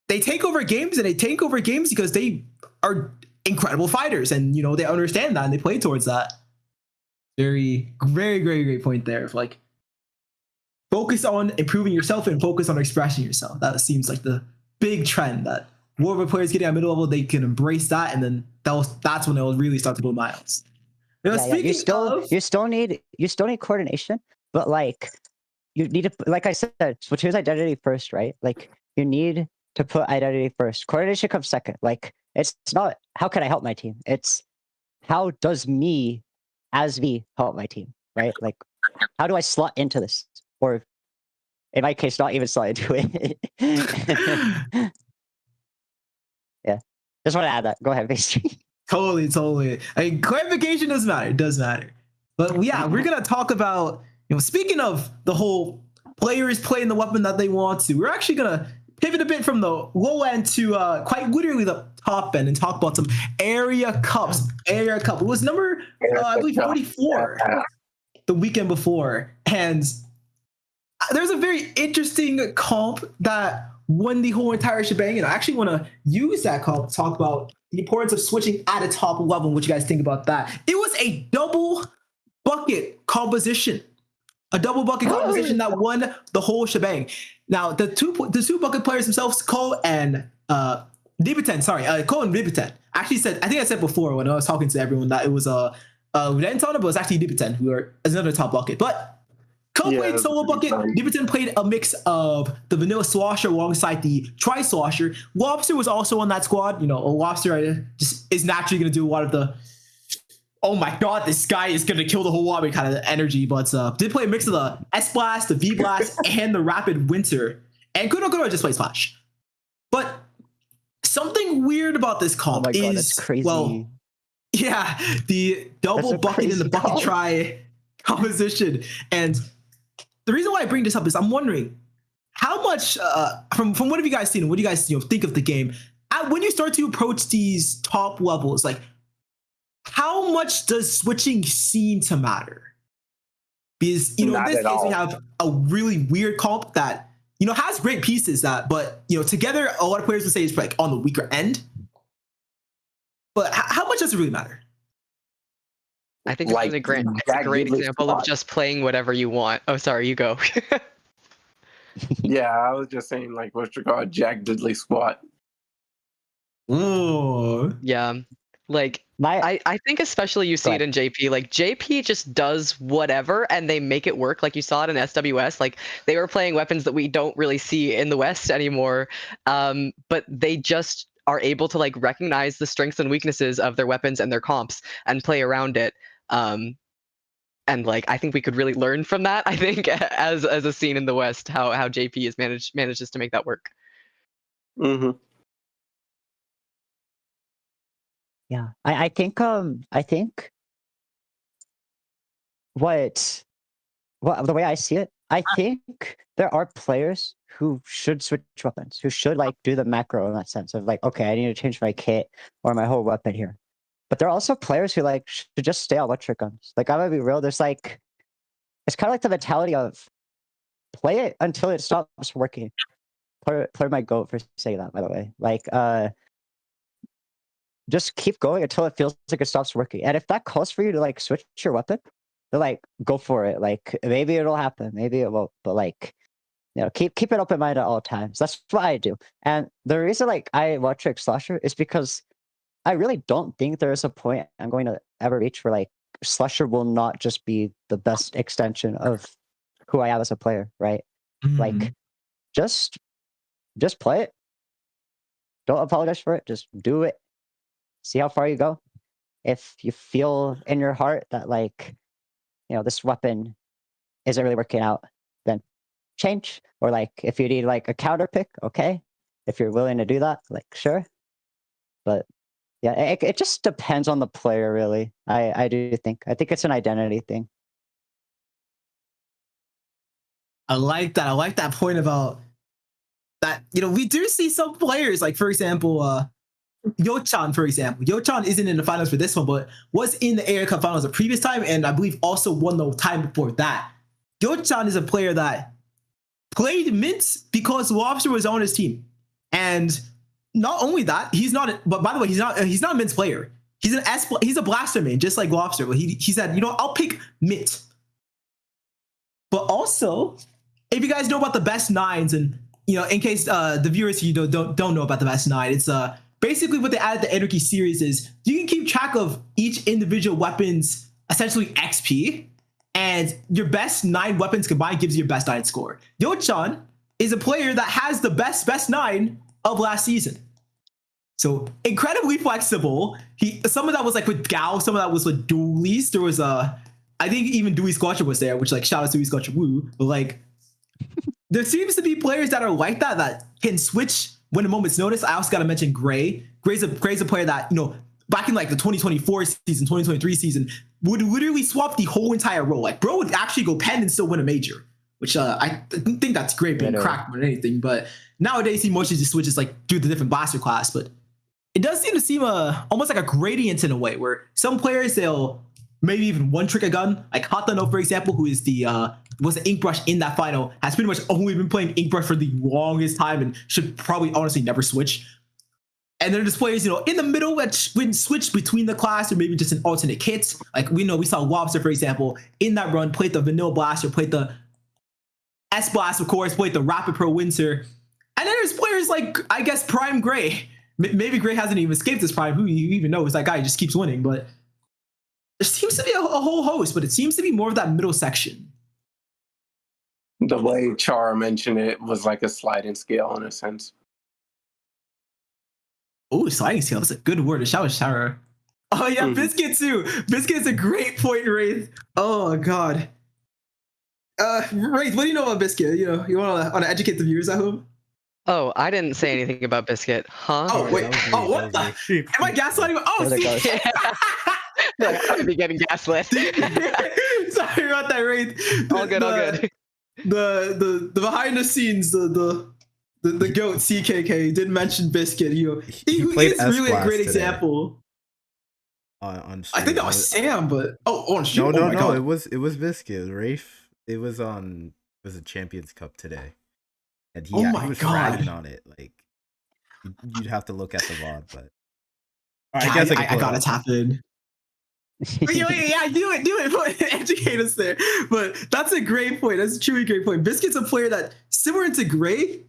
they take over games, and they take over games because they are incredible fighters, and they understand that and they play towards that. Very, very, very great point there. Of like, focus on improving yourself and focus on expressing yourself. That seems like the big trend that more of players getting at middle level, they can embrace that, and then that's when they'll really start to go miles. You still need coordination, but like you need to, like I said, Splatoon's identity first, right? Like you need to put identity first. Coordination comes second. Like it's not how can I help my team? It's how does me as V help my team, right? Like how do I slot into this? Or in my case, not even slot into it. Yeah. Just want to add that. Go ahead, basically. Totally. I mean, clarification does matter. It does matter. But yeah, we're gonna talk about, speaking of the whole players playing the weapon that they want to, we're actually gonna pivot a bit from the low end to quite literally the top end and talk about some area cups. Area cup. It was number I believe 44 the weekend before, and there's a very interesting comp that won the whole entire shebang, and I actually want to use that comp to talk about the importance of switching at a top level. What you guys think about that? It was a double bucket composition. A double bucket composition that won the whole shebang. Now, the two bucket players themselves, Cole and Nibiten, Cole and Nibiten, actually said, I think I said before when I was talking to everyone that it was Renton, but it was actually Nibiten who are another top bucket. But Cole played solo bucket. Nibiten played a mix of the vanilla swasher alongside the tri swasher. Lobster was also on that squad. A lobster just is naturally going to do a lot of the, oh my god, this guy is going to kill the whole lobby kind of energy. But did play a mix of the S Blast, the V Blast, and the Rapid Winter. And Kuno just plays Flash. But something weird about this comp is, that's crazy. Well, yeah, the double bucket and the bucket tri composition. And the reason why I bring this up is I'm wondering how much, from what have you guys seen? What do you guys think of the game? When you start to approach these top levels, like how much does switching seem to matter? Because in this case we have a really weird comp that has great pieces but together a lot of players would say it's like on the weaker end. But how much does it really matter? I think it's a great example of just playing whatever you want. Oh, sorry, you go. Yeah, I was just saying, like, what's your called Jack Diddley squat. Ooh. Yeah, like I think especially you see it in JP. Like JP just does whatever, and they make it work. Like you saw it in SWS. Like they were playing weapons that we don't really see in the West anymore. But they just are able to like recognize the strengths and weaknesses of their weapons and their comps and play around it. And like I think we could really learn from that. I think as a scene in the West, how JP is manages to make that work. Mm-hmm. Yeah, I think what the way I see it, I think there are players who should switch weapons, who should like do the macro in that sense of like, okay, I need to change my kit or my whole weapon here. But there are also players who like should just stay on electric guns. Like I'm gonna be real, there's like, it's kind of like the mentality of play it until it stops working. Play my goat for saying that, by the way. Like just keep going until it feels like it stops working. And if that calls for you to like switch your weapon, then like go for it. Like maybe it'll happen, maybe it won't. But like, keep an open mind at all times. That's what I do. And the reason like I electric slasher is because I really don't think there is a point I'm going to ever reach where like slasher will not just be the best extension of who I am as a player, right? Mm-hmm. Like just play it. Don't apologize for it. Just do it. See how far you go. If you feel in your heart that like, this weapon isn't really working out, then change. Or like, if you need like a counter pick, okay. If you're willing to do that, like sure. But yeah, it just depends on the player, really. I do think. I think it's an identity thing. I like that. I like that point about that. We do see some players, like for example, Yo-chan, for example. Yo-chan isn't in the finals for this one, but was in the Area Cup finals the previous time, and I believe also won the time before that. Yo-chan is a player that played Mint because Lobster was on his team. And not only that, he's not, but by the way, he's not a Mint's player. He's a Blaster main, just like Lobster. But he said, you know, I'll pick Mint. But also, if you guys know about the best nines, and you know, in case the viewers who don't know about the best nine, it's basically what they added to Anarchy series is you can keep track of each individual weapon's essentially XP, and your best 9 weapons combined gives you your best 9 score. Yo-chan is a player that has the best 9 of last season. So incredibly flexible. Some of that was like with Gao, some of that was with Duelist. There was I think even Dewey Squatcher was there, which like shout out to Dewey Squatcher Woo. But like there seems to be players that are like that can switch when a moment's notice. I also gotta mention Gray. Gray's a player that, you know, back in like the 2024 season, 2023 season, would literally swap the whole entire role. Like bro would actually go pen and still win a major, which I think that's great being cracked more than anything. But nowadays he mostly just switches like do the different blaster class. But it does seem almost like a gradient in a way where some players they'll maybe even one trick a gun. Like Hatano, for example, who is was the ink brush in that final, has pretty much only been playing ink brush for the longest time and should probably honestly never switch. And then there's players, you know, in the middle that would switch between the class or maybe just an alternate kit. Like we saw Lobster, for example, in that run, played the Vanilla Blaster, played the S Blast, of course, played the Rapid Pro Winter. And then there's players like, I guess, Prime Gray. Maybe Gray hasn't even escaped this Prime. Who you even knows? That guy just keeps winning. But there seems to be a whole host, but it seems to be more of that middle section. The way Chara mentioned it was like a sliding scale in a sense. Oh, sliding scale. That's a good word. Shout out Chara. Oh, yeah, Biscuit too. Biscuit's a great point, Wraith. Oh, God. Wraith, what do you know about Biscuit? You know, you want to educate the viewers at home? Oh, I didn't say anything about Biscuit, huh? Oh, wait. Oh, what the? Am I gaslighting? Oh, see? I'm be getting gaslit. Sorry about that, Wraith. All good. The behind the scenes, the goat CKK did mention Biscuit. He played is really a great today. example. On I think that was Sam, but on stream. No, God. it was Biscuit. Rafe. It was a Champions Cup today, and he was fragging on it. Like you'd have to look at the VOD, but I guess I gotta tap in. Yeah, do it. Educate us there. But that's a great point. That's a truly great point. Biscuit's a player that, similar to Gray,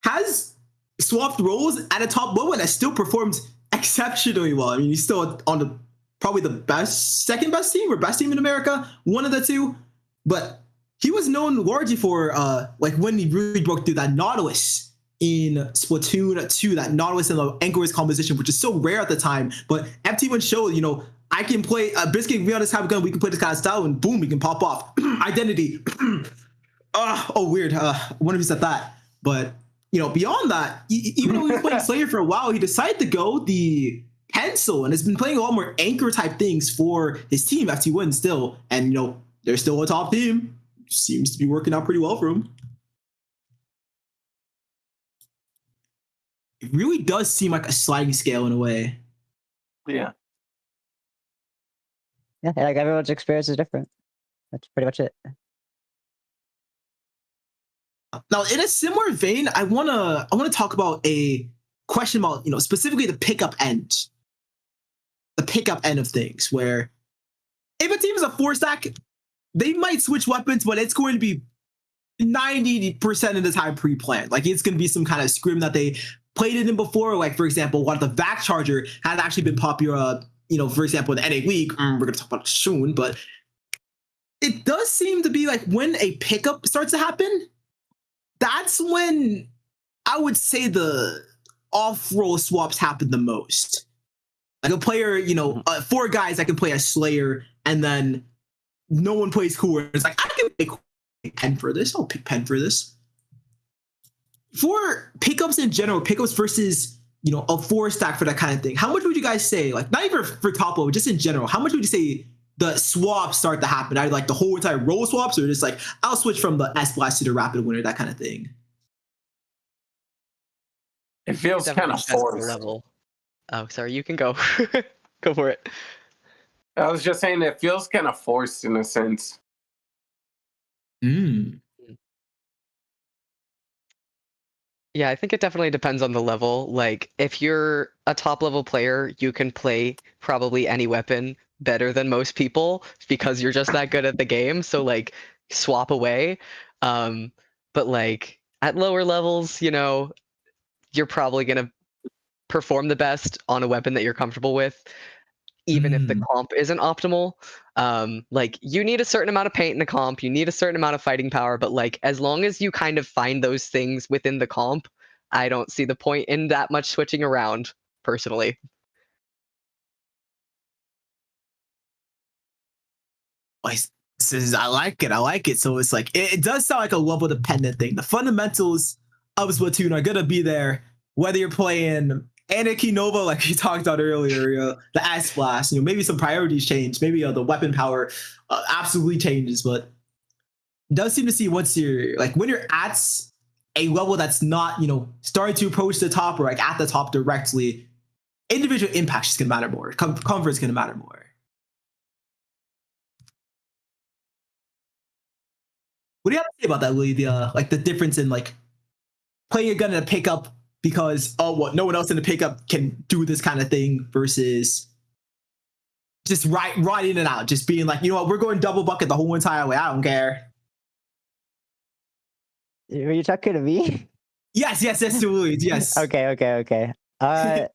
has swapped roles at a top level and has still performed exceptionally well. I mean, he's still on probably the second best team or best team in America, one of the two. But he was known largely for like when he really broke through that Nautilus in Splatoon 2, that Nautilus and the Anchor's composition, which is so rare at the time. But FT1 showed, you know, I can play Biscuit, we on this type of gun, we can play this kind of style, and boom, we can pop off. Identity. Weird. I wonder who said that. But, you know, beyond that, even though he was playing Slayer for a while, he decided to go the pencil and has been playing a lot more anchor type things for his team, FT1 still. And, you know, they're still a top team. Seems to be working out pretty well for him. It really does seem like a sliding scale in a way. Yeah. Yeah, like everyone's experience is different. That's pretty much it. Now, in a similar vein, I wanna talk about a question about, you know, specifically the pickup end of things, where if a team is a 4-stack, they might switch weapons, but it's going to be 90% of the time pre-planned. Like it's going to be some kind of scrim that they played it in before. Like for example, one of the Vac Charger has actually been popular. You know, for example, in the NA League, we're going to talk about it soon, but it does seem to be like when a pickup starts to happen, that's when I would say the off-roll swaps happen the most. Like a player, you know, 4 guys that can play a Slayer, and then no one plays cooler. It's like, I can pick Pen for this. I'll pick Pen for this. For pickups in general, pickups versus, you know, a 4-stack for that kind of thing, how much would you guys say, like not even for top level, just in general, how much would you say the swaps start to happen? Either like the whole entire roll swaps, or just like I'll switch from the S Blast to the Rapid Winner, that kind of thing? It feels kind of forced. Level. Oh, sorry, you can go. Go for it. I was just saying it feels kind of forced in a sense. Yeah, I think it definitely depends on the level. Like, if you're a top level player, you can play probably any weapon better than most people because you're just that good at the game. So, like, swap away. Um, but like at lower levels, you're probably gonna perform the best on a weapon that you're comfortable with, even if the Mm. comp isn't optimal. Like you need a certain amount of paint in a comp, you need a certain amount of fighting power, but like as long as you kind of find those things within the comp, I don't see the point in that much switching around, personally. I like it. I like it. So it's like it does sound like a level dependent thing. The fundamentals of Splatoon are gonna be there, whether you're playing Anarchy Nova, like we talked about earlier, the S Blast. Maybe some priorities change. Maybe the weapon power absolutely changes, but it does seem to see once you're like when you're at a level that's not starting to approach the top or like at the top directly, individual impact is gonna matter more. Comfort is gonna matter more. What do you have to say about that, Lee? The difference in like playing a gun in a pickup because no one else in the pickup can do this kind of thing versus just riding it out, just being like, we're going double bucket the whole entire way. I don't care. Were you talking to me? Yes, to Lee. Yes. Okay. I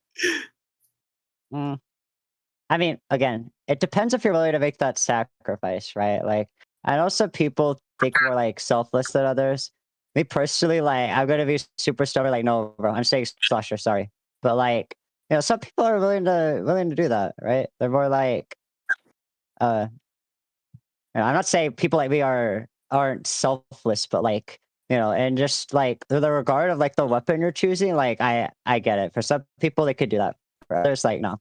mean, again, it depends if you're willing to make that sacrifice, right? Like, I know some people think we're like selfless than others. Me personally, like, I'm gonna be super stubborn. Like, no, bro, I'm saying slasher, sorry, but like, some people are willing to do that, right? They're more like, I'm not saying people like me aren't selfless, but like, and just like the regard of like the weapon you're choosing, like, I get it. For some people, they could do that. For others, like, no,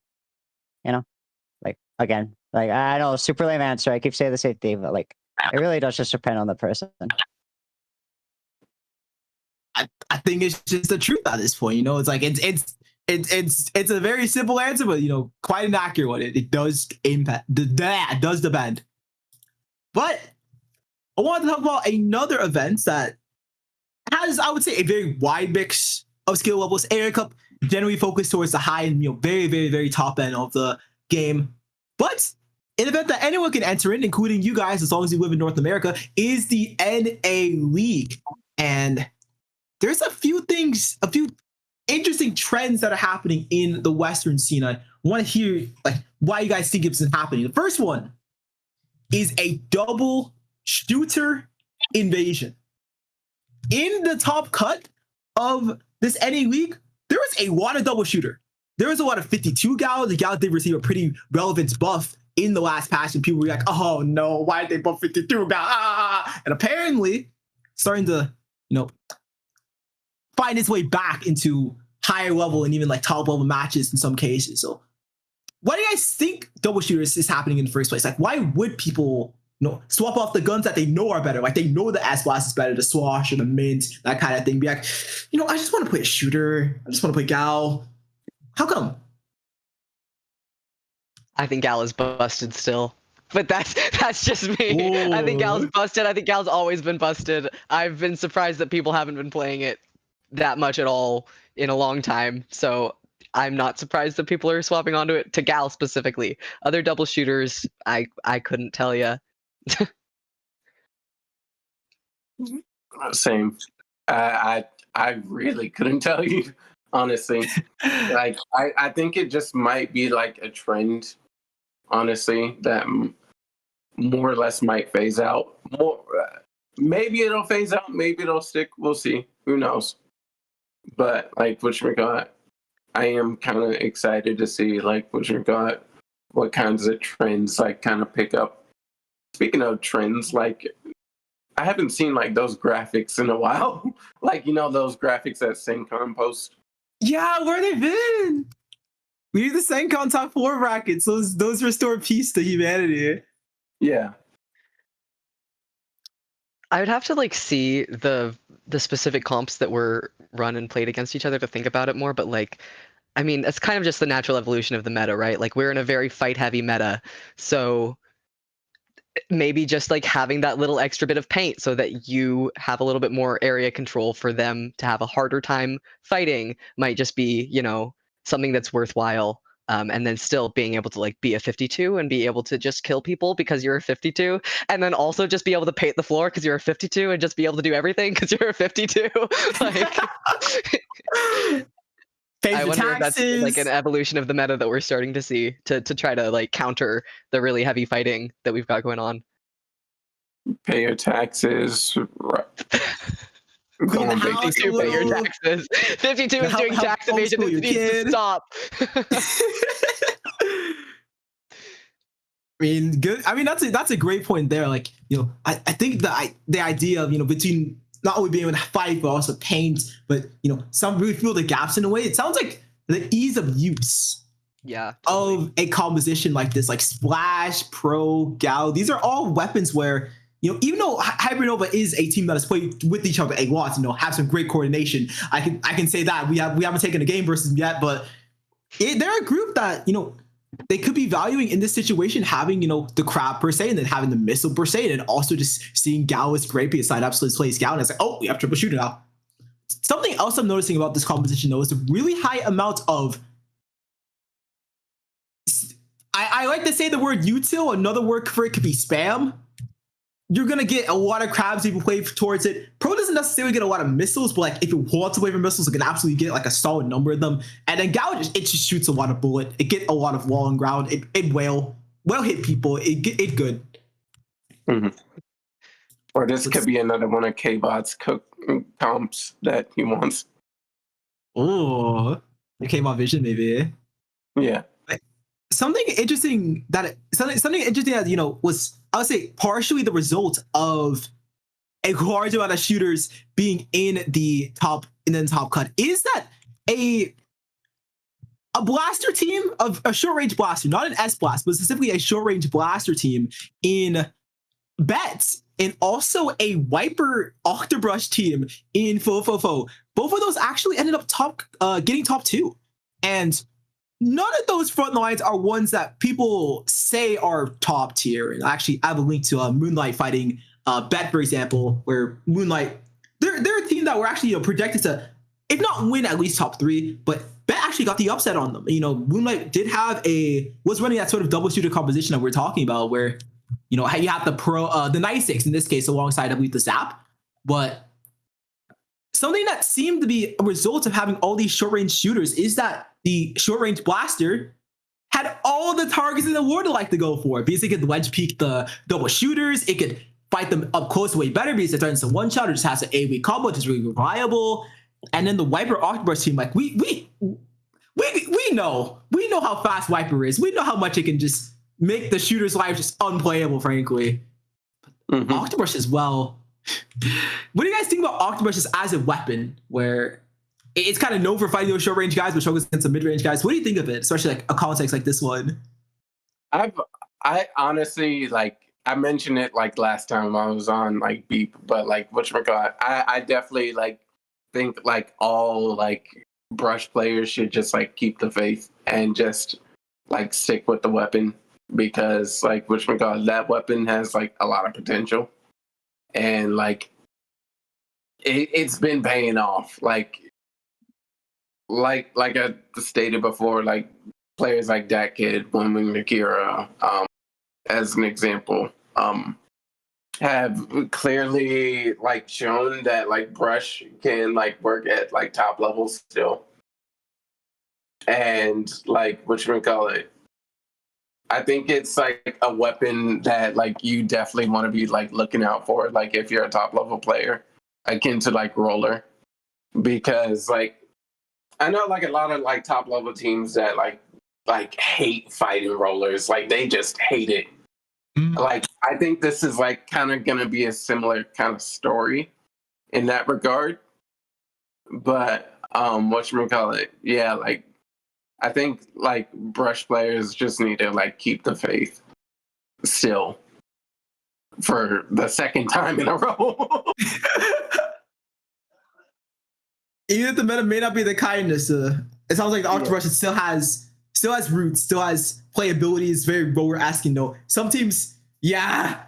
like again, like I know super lame answer. I keep saying the same thing, but like it really does just depend on the person. I think it's just the truth at this point. It's like it's a very simple answer, but quite an accurate one. It does impact that does depend. But I wanted to talk about another event that has, I would say, a very wide mix of skill levels. Area Cup generally focused towards the high and very, very, very top end of the game. But an event that anyone can enter in, including you guys, as long as you live in North America, is the NA League. And there's a few interesting trends that are happening in the Western scene. I want to hear like why you guys think it's happening. The first one is a double shooter invasion. In the top cut of this NA League, there was a lot of double shooter. There was a lot of 52 Gal. The Gal did receive a pretty relevant buff in the last patch, and people were like, oh no, why did they buff 52 Gal? And apparently starting to, find its way back into higher level and even like top level matches in some cases. So why do you guys think double shooters is happening in the first place? Like, why would people swap off the guns that they know are better? Like, they know the S-Blast is better, the Swash or the Mint, that kind of thing. Be like, I just want to play a shooter. I just want to play Gal. How come? I think Gal is busted still. But that's just me. Ooh. I think Gal's busted. I think Gal's always been busted. I've been surprised that people haven't been playing it that much at all in a long time. So I'm not surprised that people are swapping onto it, to Gal specifically. Other double shooters, I couldn't tell you. Same. I really couldn't tell you, honestly. Like I think it just might be like a trend, honestly, that more or less might phase out. Maybe it'll phase out, maybe it'll stick. We'll see. Who knows? But like whatchamacallit, I am kind of excited to see like whatchamacallit, what kinds of trends like kind of pick up. Speaking of trends, like I haven't seen like those graphics in a while. Like those graphics that SingCon post. Yeah, where they been? We need the SingCon top 4 brackets. Those restore peace to humanity. Yeah. I would have to like see the specific comps that were run and played against each other to think about it more, but like I mean, it's kind of just the natural evolution of the meta, right? Like we're in a very fight heavy meta. So maybe just like having that little extra bit of paint so that you have a little bit more area control for them to have a harder time fighting might just be, you know, something that's worthwhile. And then still being able to like be a 52 and be able to just kill people because you're a 52, and then also just be able to paint the floor because you're a 52 and just be able to do everything because you're a 52. Like, I wonder if that's like an evolution of the meta that we're starting to see to try to like counter the really heavy fighting that we've got going on. Pay your taxes. Clean the house 52 pay your taxes. 52 is doing tax evasion. This needs to stop. I mean, good. I mean, that's a great point there. Like, you know, I think the idea of, you know, between not only being able to fight but also paint, but, you know, some really fill the gaps in a way. It sounds like the ease of use. Yeah. Totally. Of a composition like this, like Splash, Pro, Gal. These are all weapons where, you know, even though Hypernova is a team that has played with each other a lot, you know, have some great coordination. I can say that we haven't taken a game versus them yet, but they're a group that, you know, they could be valuing in this situation having, you know, the crab per se and then having the missile per se, and also just seeing Gal as great because side absolutely plays Gal and it's like, oh, we have triple shooter now. Something else I'm noticing about this composition though is the really high amount of, I like to say the word util. Another word for it could be spam. You're going to get a lot of crabs if you play towards it. Pro doesn't necessarily get a lot of missiles, but like if you want to play for missiles, it can absolutely get like a solid number of them. And then Gal just shoots a lot of bullet. It get a lot of wall and ground. It well hit people. It good. Mm-hmm. Or this could be another one of K-Bot's comps that he wants. Oh, the K-Bot vision maybe. Yeah. Something interesting that you know was, I would say, partially the result of a large amount of shooters being in the top cut is that a blaster team of a short range blaster, not an S blast, but specifically a short range blaster team in Bets, and also a Wiper Octobrush team in Fofofo. Both of those actually ended up getting top 2, and none of those front lines are ones that people say are top tier. And actually, I have a link to Moonlight fighting Bet, for example, where Moonlight, they're a team that were actually, you know, projected to, if not win, at least top 3. But Bet actually got the upset on them. You know, Moonlight was running that sort of double shooter composition that we're talking about, where, you know, you have the 96 in this case alongside, I believe, the Zap. But something that seemed to be a result of having all these short range shooters is that the short range blaster had all the targets in the world to like to go for, because it could wedge peek the double shooters. It could fight them up close way better because it turns to one shot or just has an AoE combo, which is really reliable. And then the Wiper Octobrush team, like we know how fast Wiper is. We know how much it can just make the shooter's life just unplayable, frankly. Mm-hmm. Octobrush as well. What do you guys think about Octobrush as a weapon, where it's kind of known for fighting those short range guys, but struggles against the mid range guys? What do you think of it, especially like a context like this one? I honestly, like, I mentioned it like last time I was on like Beep, but like whatchamacallit, I definitely like think like all like brush players should just like keep the faith and just like stick with the weapon, because like whatchamacallit, that weapon has like a lot of potential, and like it's been paying off. Like I stated before, like players like Dat Kid, One Wing Nakira, as an example, have clearly like shown that like brush can like work at like top levels still. And like whatchamacallit, I think it's like a weapon that like you definitely want to be like looking out for, like if you're a top level player, akin to like Roller, because like I know like a lot of like top level teams that like hate fighting Rollers, like they just hate it. Mm-hmm. Like I think this is like kind of gonna be a similar kind of story in that regard. But whatchamacallit, yeah, like I think like brush players just need to like keep the faith still for the second time in a row. Even if the meta may not be the kindness, it sounds like the Octobrush still has roots, still has playability. It's very roller-esque, you know. Some teams, yeah,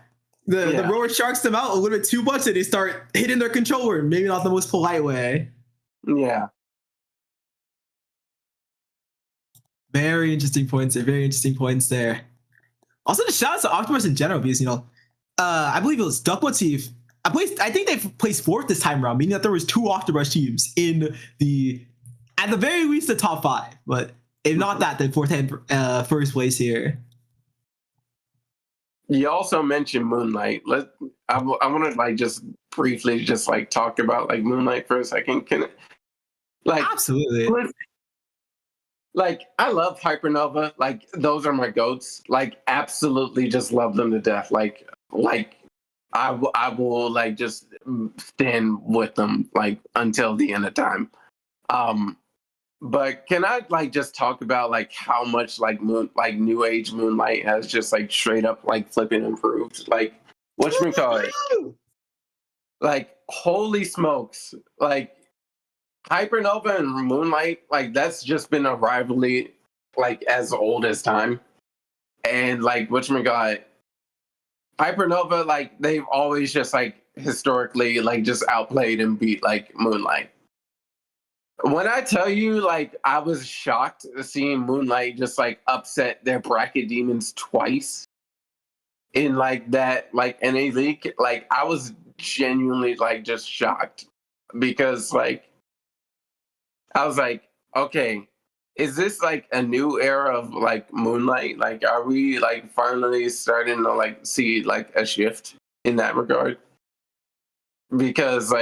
The rower sharks them out a little bit too much, and they start hitting their controller. Maybe not the most polite way. Yeah. Very interesting points there. Very interesting points there. Also, the shout out to Octopus in general because I believe it was Duck Motif. I think they placed fourth this time around, meaning that there was 2 Octobrush teams in at the very least the top 5. But if not that, then fourth and first place here. You also mentioned Moonlight. I want to just briefly talk about Moonlight for a second. Can it, absolutely. I love Hypernova. Those are my goats. Absolutely, just love them to death. I will just stand with them until the end of time. But can I just talk about how much New Age Moonlight has just straight up flipping improved? Whatchamacallit? Holy smokes. Hypernova and Moonlight, that's just been a rivalry as old as time. And whatchamacallit? Hypernova, they've always just historically just outplayed and beat Moonlight. When I tell you, I was shocked seeing Moonlight just upset their bracket demons twice in that NA league. I was genuinely just shocked because I was okay, is this a new era of Moonlight? Are we finally starting to see a shift in that regard? Because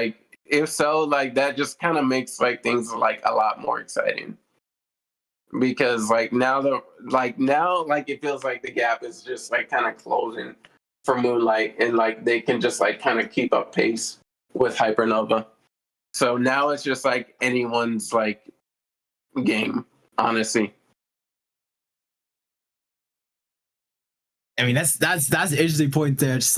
if so, that just kind of makes things a lot more exciting. Because now it feels the gap is just kind of closing for Moonlight, and they can just kind of keep up pace with Hypernova. So now it's just anyone's game, honestly. I mean, that's an interesting point there. Just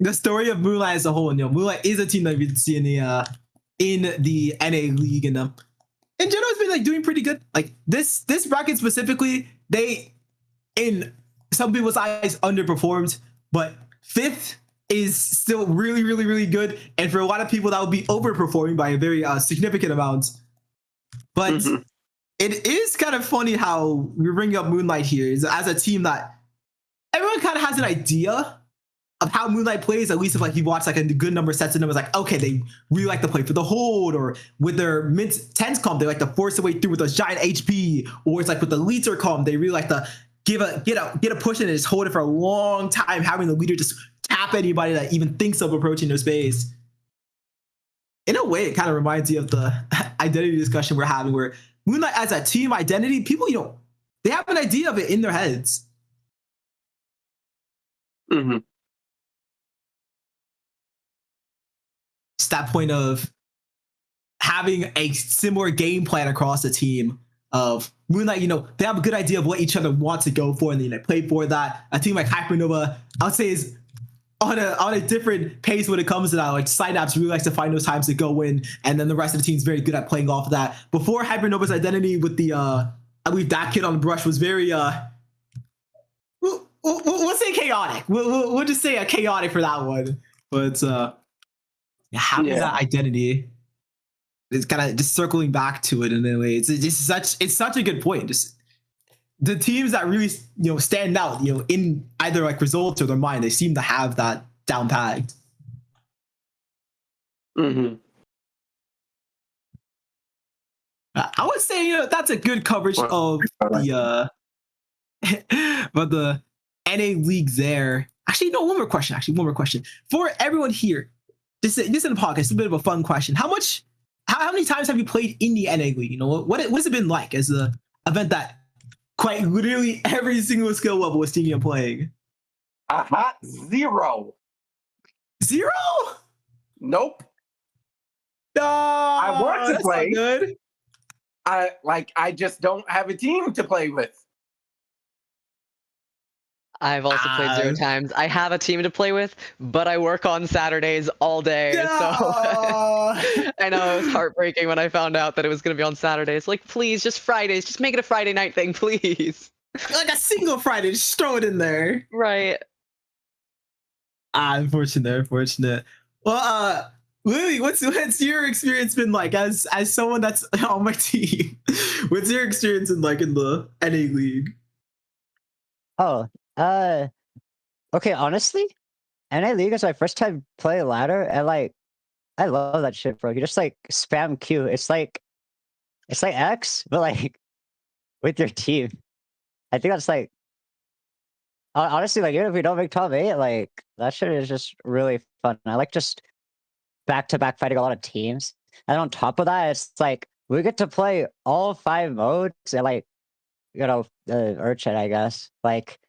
the story of Moonlight as a whole. Moonlight is a team that we see in the NA league, and in general, it's been doing pretty good. This bracket specifically, they in some people's eyes underperformed, but 5th is still really, really, really good. And for a lot of people, that would be overperforming by a very significant amount. But it is kind of funny how we're bringing up Moonlight here as a team that everyone kind of has an idea of how Moonlight plays, at least if you watch a good number of sets of numbers, okay, they really like to play for the hold, or with their mint 10s comp, they like to force their way through with those giant HP, or it's with the leader comp, they really like to get a push in and just hold it for a long time, having the leader just tap anybody that even thinks of approaching their space. In a way, it kind of reminds you of the identity discussion we're having, where Moonlight as a team identity, people, they have an idea of it in their heads. Mm-hmm. It's that point of having a similar game plan across the team of Moonlight, they have a good idea of what each other wants to go for, and they play for that. A team like Hypernova, I would say, is on a different pace when it comes to that. Synapse really likes to find those times to go in, and then the rest of the team's very good at playing off of that. Before, Hypernova's identity with the I believe that kid on the brush was very we'll say chaotic. We'll just say chaotic for that one. But having that identity, it's kind of just circling back to it in a way. It's such a good point. Just the teams that really stand out, in either results or their mind, they seem to have that down packed. Mm-hmm. I would say that's a good coverage of the but the NA league there. Actually, no, one more question for everyone here. This in the podcast, a bit of a fun question. How many times have you played in the NA league? What's it been like as an event that quite literally every single skill level is seeing you playing? A hot 0. 0? Nope. No, I want to play. Good. I just don't have a team to play with. I've also played 0 times. I have a team to play with, but I work on Saturdays all day. No. So I know it was heartbreaking when I found out that it was going to be on Saturdays. Please, just Fridays. Just make it a Friday night thing, please. A single Friday, just throw it in there. Right. Unfortunate. Well, Lily, what's your experience been like as someone that's on my team? What's your experience in the NA League? Oh, okay. Honestly, NA League is my first time playing ladder, and like, I love that shit, bro. You just like spam Q. It's like X, but like with your team. I think that's like honestly, like even if we don't make top 8, like that shit is just really fun. I like just back-to-back fighting a lot of teams. And on top of that, it's like we get to play all 5 modes and like, Urchin, I guess. Like,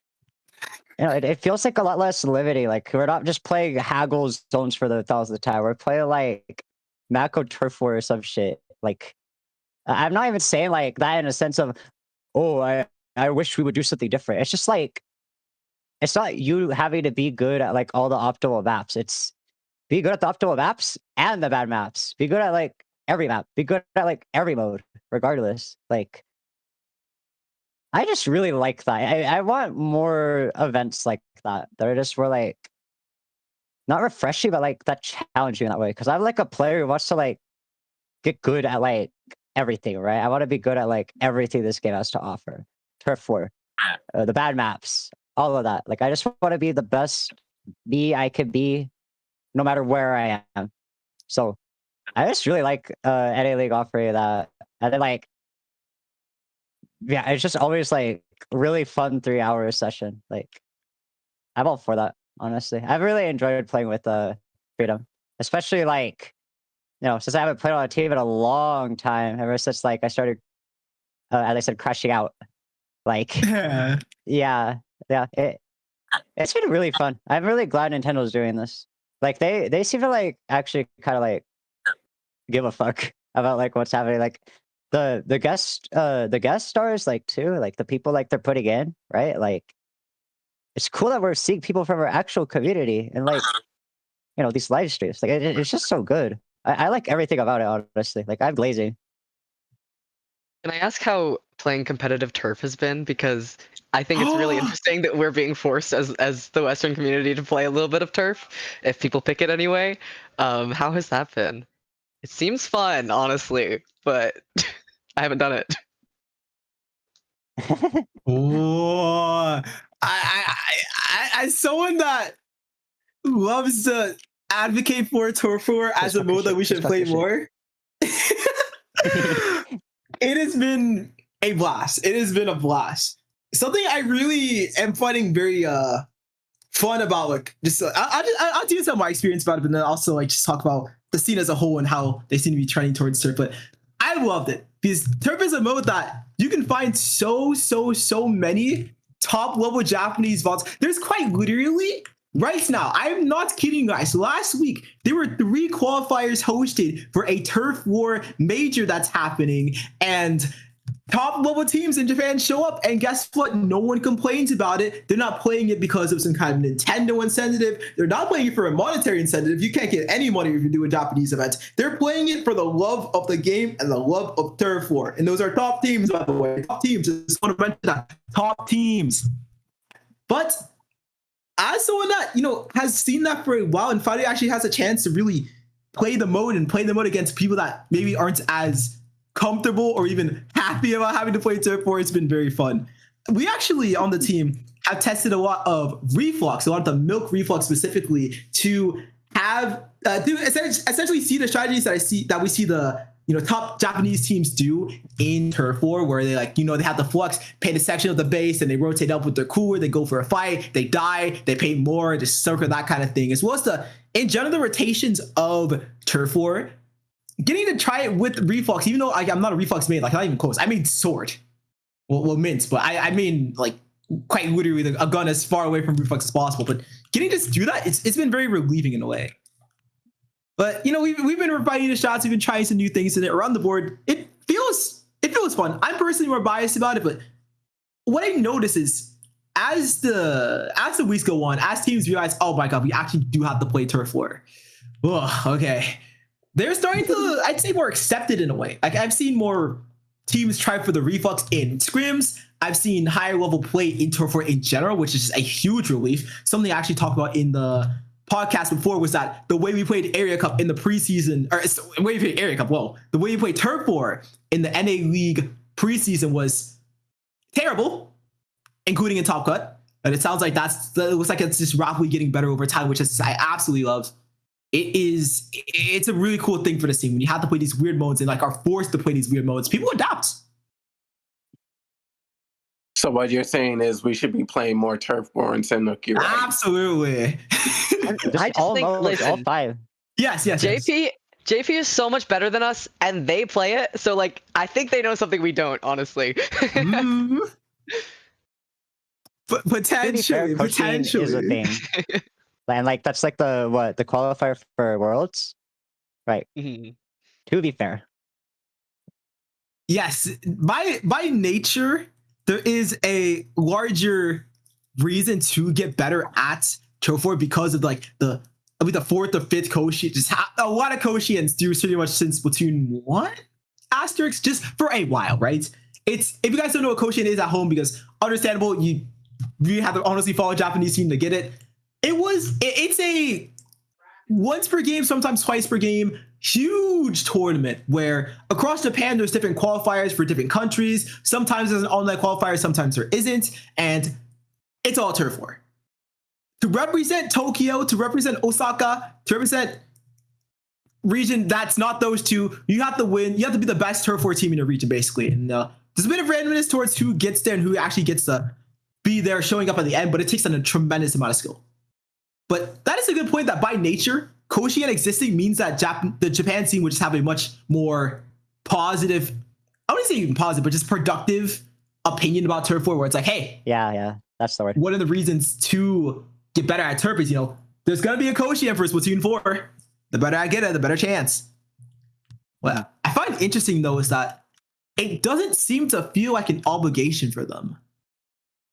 it feels like a lot less limiting. Like we're not just playing haggle zones for the 1000th time. We're playing like Mako Turf War or some shit. Like, I'm not even saying like that in a sense of, oh, I wish we would do something different. It's just like, it's not you having to be good at like all the optimal maps. It's be good at the optimal maps and the bad maps. Be good at like every map. Be good at like every mode, regardless. Like, I just really like that. I want more events like that are just were like not refreshing, but like that challenging in that way. Because I'm like a player who wants to like get good at like everything, right? I want to be good at like everything this game has to offer. Turf War, the bad maps, all of that. Like I just want to be the best me I could be, no matter where I am. So I just really like NA League offering that, and then like. Yeah, it's just always like really fun 3-hour session. Like, I'm all for that, honestly. I've really enjoyed playing with Freedom, especially like, since I haven't played on a team in a long time, ever since like I started, as I said, crashing out. Like, yeah, it's been really fun. I'm really glad Nintendo's doing this. Like, they seem to like actually kind of like give a fuck about like what's happening. Like. The guest stars like too, like the people like they're putting in, right? Like it's cool that we're seeing people from our actual community and like these live streams. Like it's just so good. I like everything about it, honestly. Like I'm glazing. Can I ask how playing competitive turf has been? Because I think it's really interesting that we're being forced as the Western community to play a little bit of turf, if people pick it anyway. How has that been? It seems fun, honestly, but I haven't done it. Oh, as someone that loves to advocate for Turf War as a mode that we should play more, it has been a blast. It has been a blast. Something I really am finding very fun about, like, just I'll do some of my experience about it, but then also like just talk about the scene as a whole and how they seem to be trending towards Turf. But I loved it because Turf is a mode that you can find so many top level Japanese vaults. There's quite literally right now, I'm not kidding, guys. Last week there were 3 qualifiers hosted for a Turf War major that's happening, and top level teams in Japan show up, and guess what? No one complains about it. They're not playing it because of some kind of Nintendo incentive. They're not playing it for a monetary incentive. You can't get any money if you do a Japanese event. They're playing it for the love of the game and the love of Turf War. And those are top teams, by the way. Top teams. Just want to mention that. Top teams. But as someone that, has seen that for a while and finally actually has a chance to really play the mode and play the mode against people that maybe aren't as comfortable or even happy about having to play Turf War, it's been very fun. We actually on the team have tested a lot of reflux, a lot of the milk reflux specifically, to have to essentially see the strategies that we see the top Japanese teams do in Turf War, where they they have the flux, paint a section of the base, and they rotate up with their cooler, they go for a fight, they die, they paint more, just circle, that kind of thing, as well as in general the rotations of Turf War. Getting to try it with reflux, even though I'm not a reflux main, like not even close. I mean sword, well mint, but I mean like quite literally a gun as far away from reflux as possible. But getting to do that, it's been very relieving in a way. But we've been refining the shots, we've been trying some new things in it around the board. It feels fun. I'm personally more biased about it, but what I notice is as the weeks go on, as teams realize, oh my god, we actually do have to play Turf War. Oh, okay. They're starting to, I'd say, more accepted in a way. Like I've seen more teams try for the reflux in scrims. I've seen higher level play in Turf War in general, which is just a huge relief. Something I actually talked about in the podcast before was that the way we played Area Cup in the preseason, or the way we played Area Cup, the way we played Turf War in the NA League preseason was terrible, including in Top Cut. And it sounds like it looks like it's just rapidly getting better over time, which is I absolutely love. It's a really cool thing for the team when you have to play these weird modes and like are forced to play these weird modes. People adapt. So what you're saying is we should be playing more Turf War and Sendoki, right? Absolutely. I just think, listen, all 5. Yes. JP is so much better than us, and they play it. So like, I think they know something we don't. Honestly. But potentially is a thing. And like that's like the qualifier for Worlds, right? Mm-hmm. To be fair, yes. By nature, there is a larger reason to get better at Turf War because of like the 4th or 5th Koshi. Just a lot of Koshians do pretty much since Splatoon 1 asterisk just for a while, right? It's if you guys don't know what Koshian is at home, because understandable, you have to honestly follow a Japanese team to get it. It's a once per game, sometimes twice per game, huge tournament where across Japan there's different qualifiers for different countries. Sometimes there's an online qualifier, sometimes there isn't, and it's all Turf War. To represent Tokyo, to represent Osaka, to represent region that's not those two, you have to win. You have to be the best Turf War team in your region, basically. And there's a bit of randomness towards who gets there and who actually gets to be there showing up at the end, but it takes a tremendous amount of skill. But that is a good point that by nature, Koshian existing means that the Japan team would just have a much more positive, I wouldn't say even positive, but just productive opinion about Turf War, where it's like, hey, yeah, that's the word. One of the reasons to get better at Turf is, there's going to be a Koshian for Splatoon 4. The better I get it, the better chance. What I find interesting, though, is that it doesn't seem to feel like an obligation for them.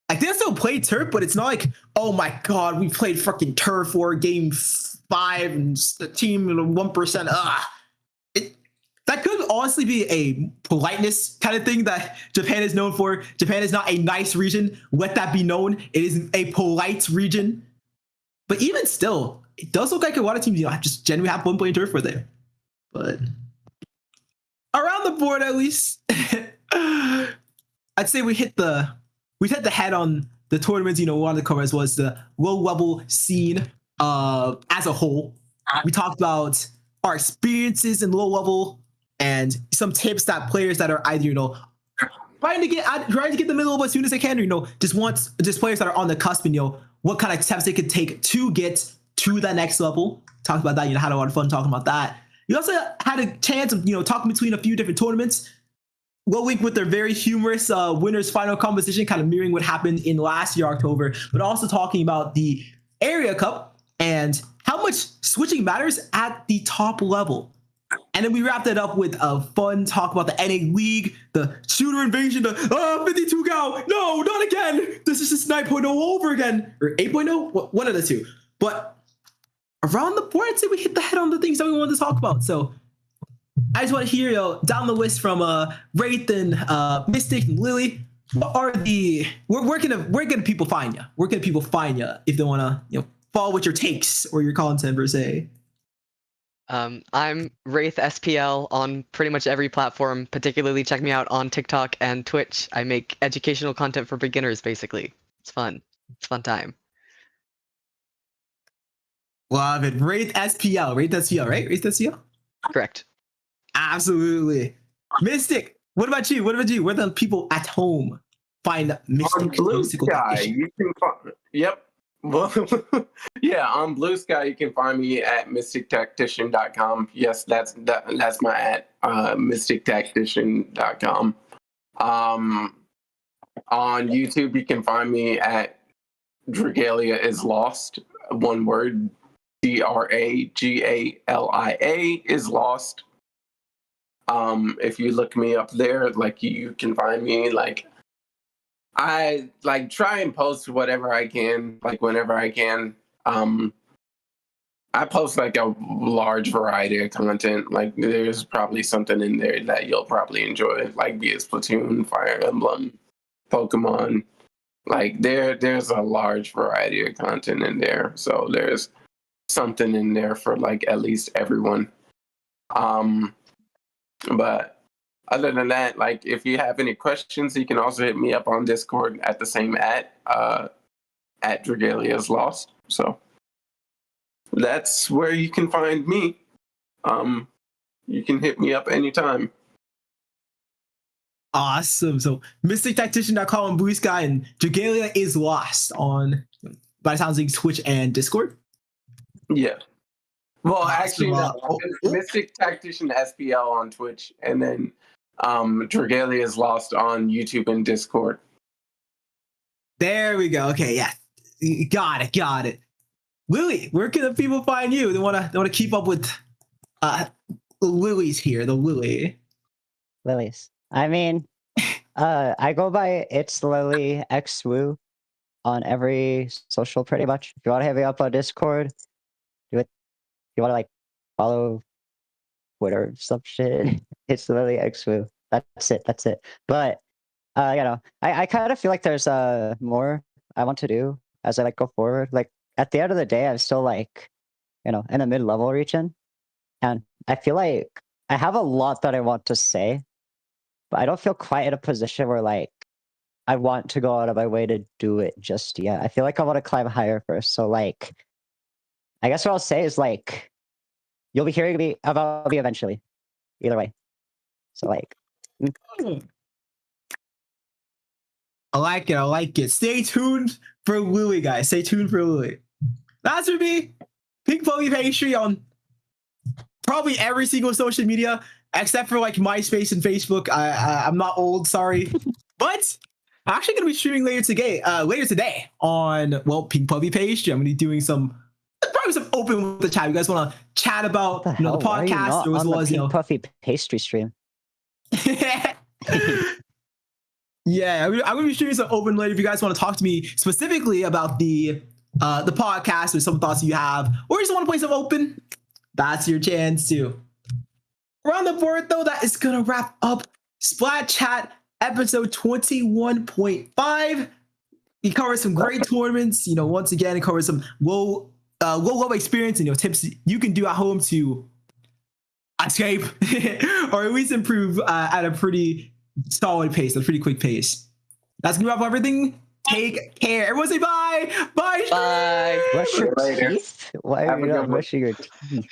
Like, they still play Turf, but it's not like, oh my god, we played freaking Turf War game 5 and the team 1%. That could honestly be a politeness kind of thing that Japan is known for. Japan is not a nice region. Let that be known. It is a polite region. But even still, it does look like a lot of teams, just genuinely have one playing Turf War there. But around the board, at least, I'd say we hit the head on the tournaments, one of the covers was the low-level scene as a whole. We talked about our experiences in low-level and some tips that players that are either, trying to get the middle as soon as they can, or, just players that are on the cusp, and, what kind of steps they could take to get to that next level. Talked about that, had a lot of fun talking about that. You also had a chance of, talking between a few different tournaments. Low Week with their very humorous winners final composition, kind of mirroring what happened in last year, October, but also talking about the Area Cup and how much switching matters at the top level. And then we wrapped it up with a fun talk about the NA League, the shooter invasion, the 52 gal, no, not again. This is just 9.0 over again, or 8.0, one of the two. But around the board, I'd say we hit the head on the things that we wanted to talk about. So I just want to hear down the list from Wraith and Mystic and Lily. What are where can people find you? Where can people find you if they want to follow with your takes or your content per se? I'm Wraith SPL on pretty much every platform. Particularly check me out on TikTok and Twitch. I make educational content for beginners, basically. It's fun. It's a fun time. Love it. Wraith SPL, right? Wraith SPL? Correct. Absolutely. Mystic, what about you? Where the people at home find Mystic? On Blue Sky, you can find, yep. Well, yeah, on Blue Sky, you can find me at mystictactician.com. Yes, that's my at, mystictactician.com. On YouTube, you can find me at Dragalia is Lost. One word, Dragalia is Lost. If you look me up there, you can find me. I try and post whatever I can, whenever I can. I post a large variety of content. There's probably something in there that you'll probably enjoy, be it Splatoon, Fire Emblem, Pokemon. There's a large variety of content in there. So there's something in there for like at least everyone. But other than that, like if you have any questions, you can also hit me up on Discord at the same at Dragalia's Lost. So that's where you can find me. You can hit me up anytime. Awesome. So MysticTactician.com on Blue Sky, and Dragalia is Lost on, by the sounds like, Twitch and Discord. Yeah. Well, Awesome. actually, no. Mystic Tactician SPL on Twitch, and then Dragalia is Lost on YouTube and Discord. There we go. Okay, yeah. Got it. Lily, where can the people find you? They wanna keep up with the Lilies here, the Lily. Lilies. I mean, I go by It's Lily X Woo on every social pretty much. If you want to hit me up on Discord, do it. If you want to like follow Twitter or some shit, It's Lily X Woo. That's it. But I kind of feel like there's more I want to do as I like go forward. Like at the end of the day, I'm still like, in the mid-level region, and I feel like I have a lot that I want to say, but I don't feel quite in a position where like I want to go out of my way to do it just yet. I feel like I want to climb higher first. So like, I guess what I'll say is like, you'll be hearing about me eventually. Either way. So like. I like it. Stay tuned for Lily, guys. Stay tuned for Lily. That's for me. Pink Pony Pastry on probably every single social media except for like MySpace and Facebook. I'm not old, sorry. But I'm actually gonna be streaming later today on Pink Puppy Pastry. I'm gonna be doing probably some open with the chat. You guys want to chat about the podcast or as well as Pink Puffy Pastry stream? Yeah, I'm gonna be streaming some open later. If you guys want to talk to me specifically about the podcast or some thoughts you have, or just want to play some open, that's your chance too. Around the board though, that is gonna wrap up Splat Chat episode 21.5. We covered some great tournaments. Once again, it covers some low level experience and tips you can do at home to escape or at least improve at a pretty solid pace, a pretty quick pace. That's gonna wrap up everything. Take care. Everyone say bye. Bye. Brush your teeth? Why are you not brushing your teeth?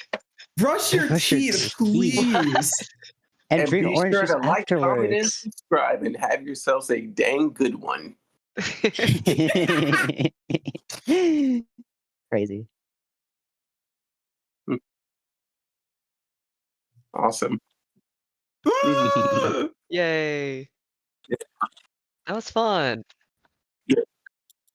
Brush your teeth, please. And drink be orange sure juice to like, comment, and afterwards. subscribe, and have yourselves a dang good one. Crazy. Awesome. Yay. That was fun.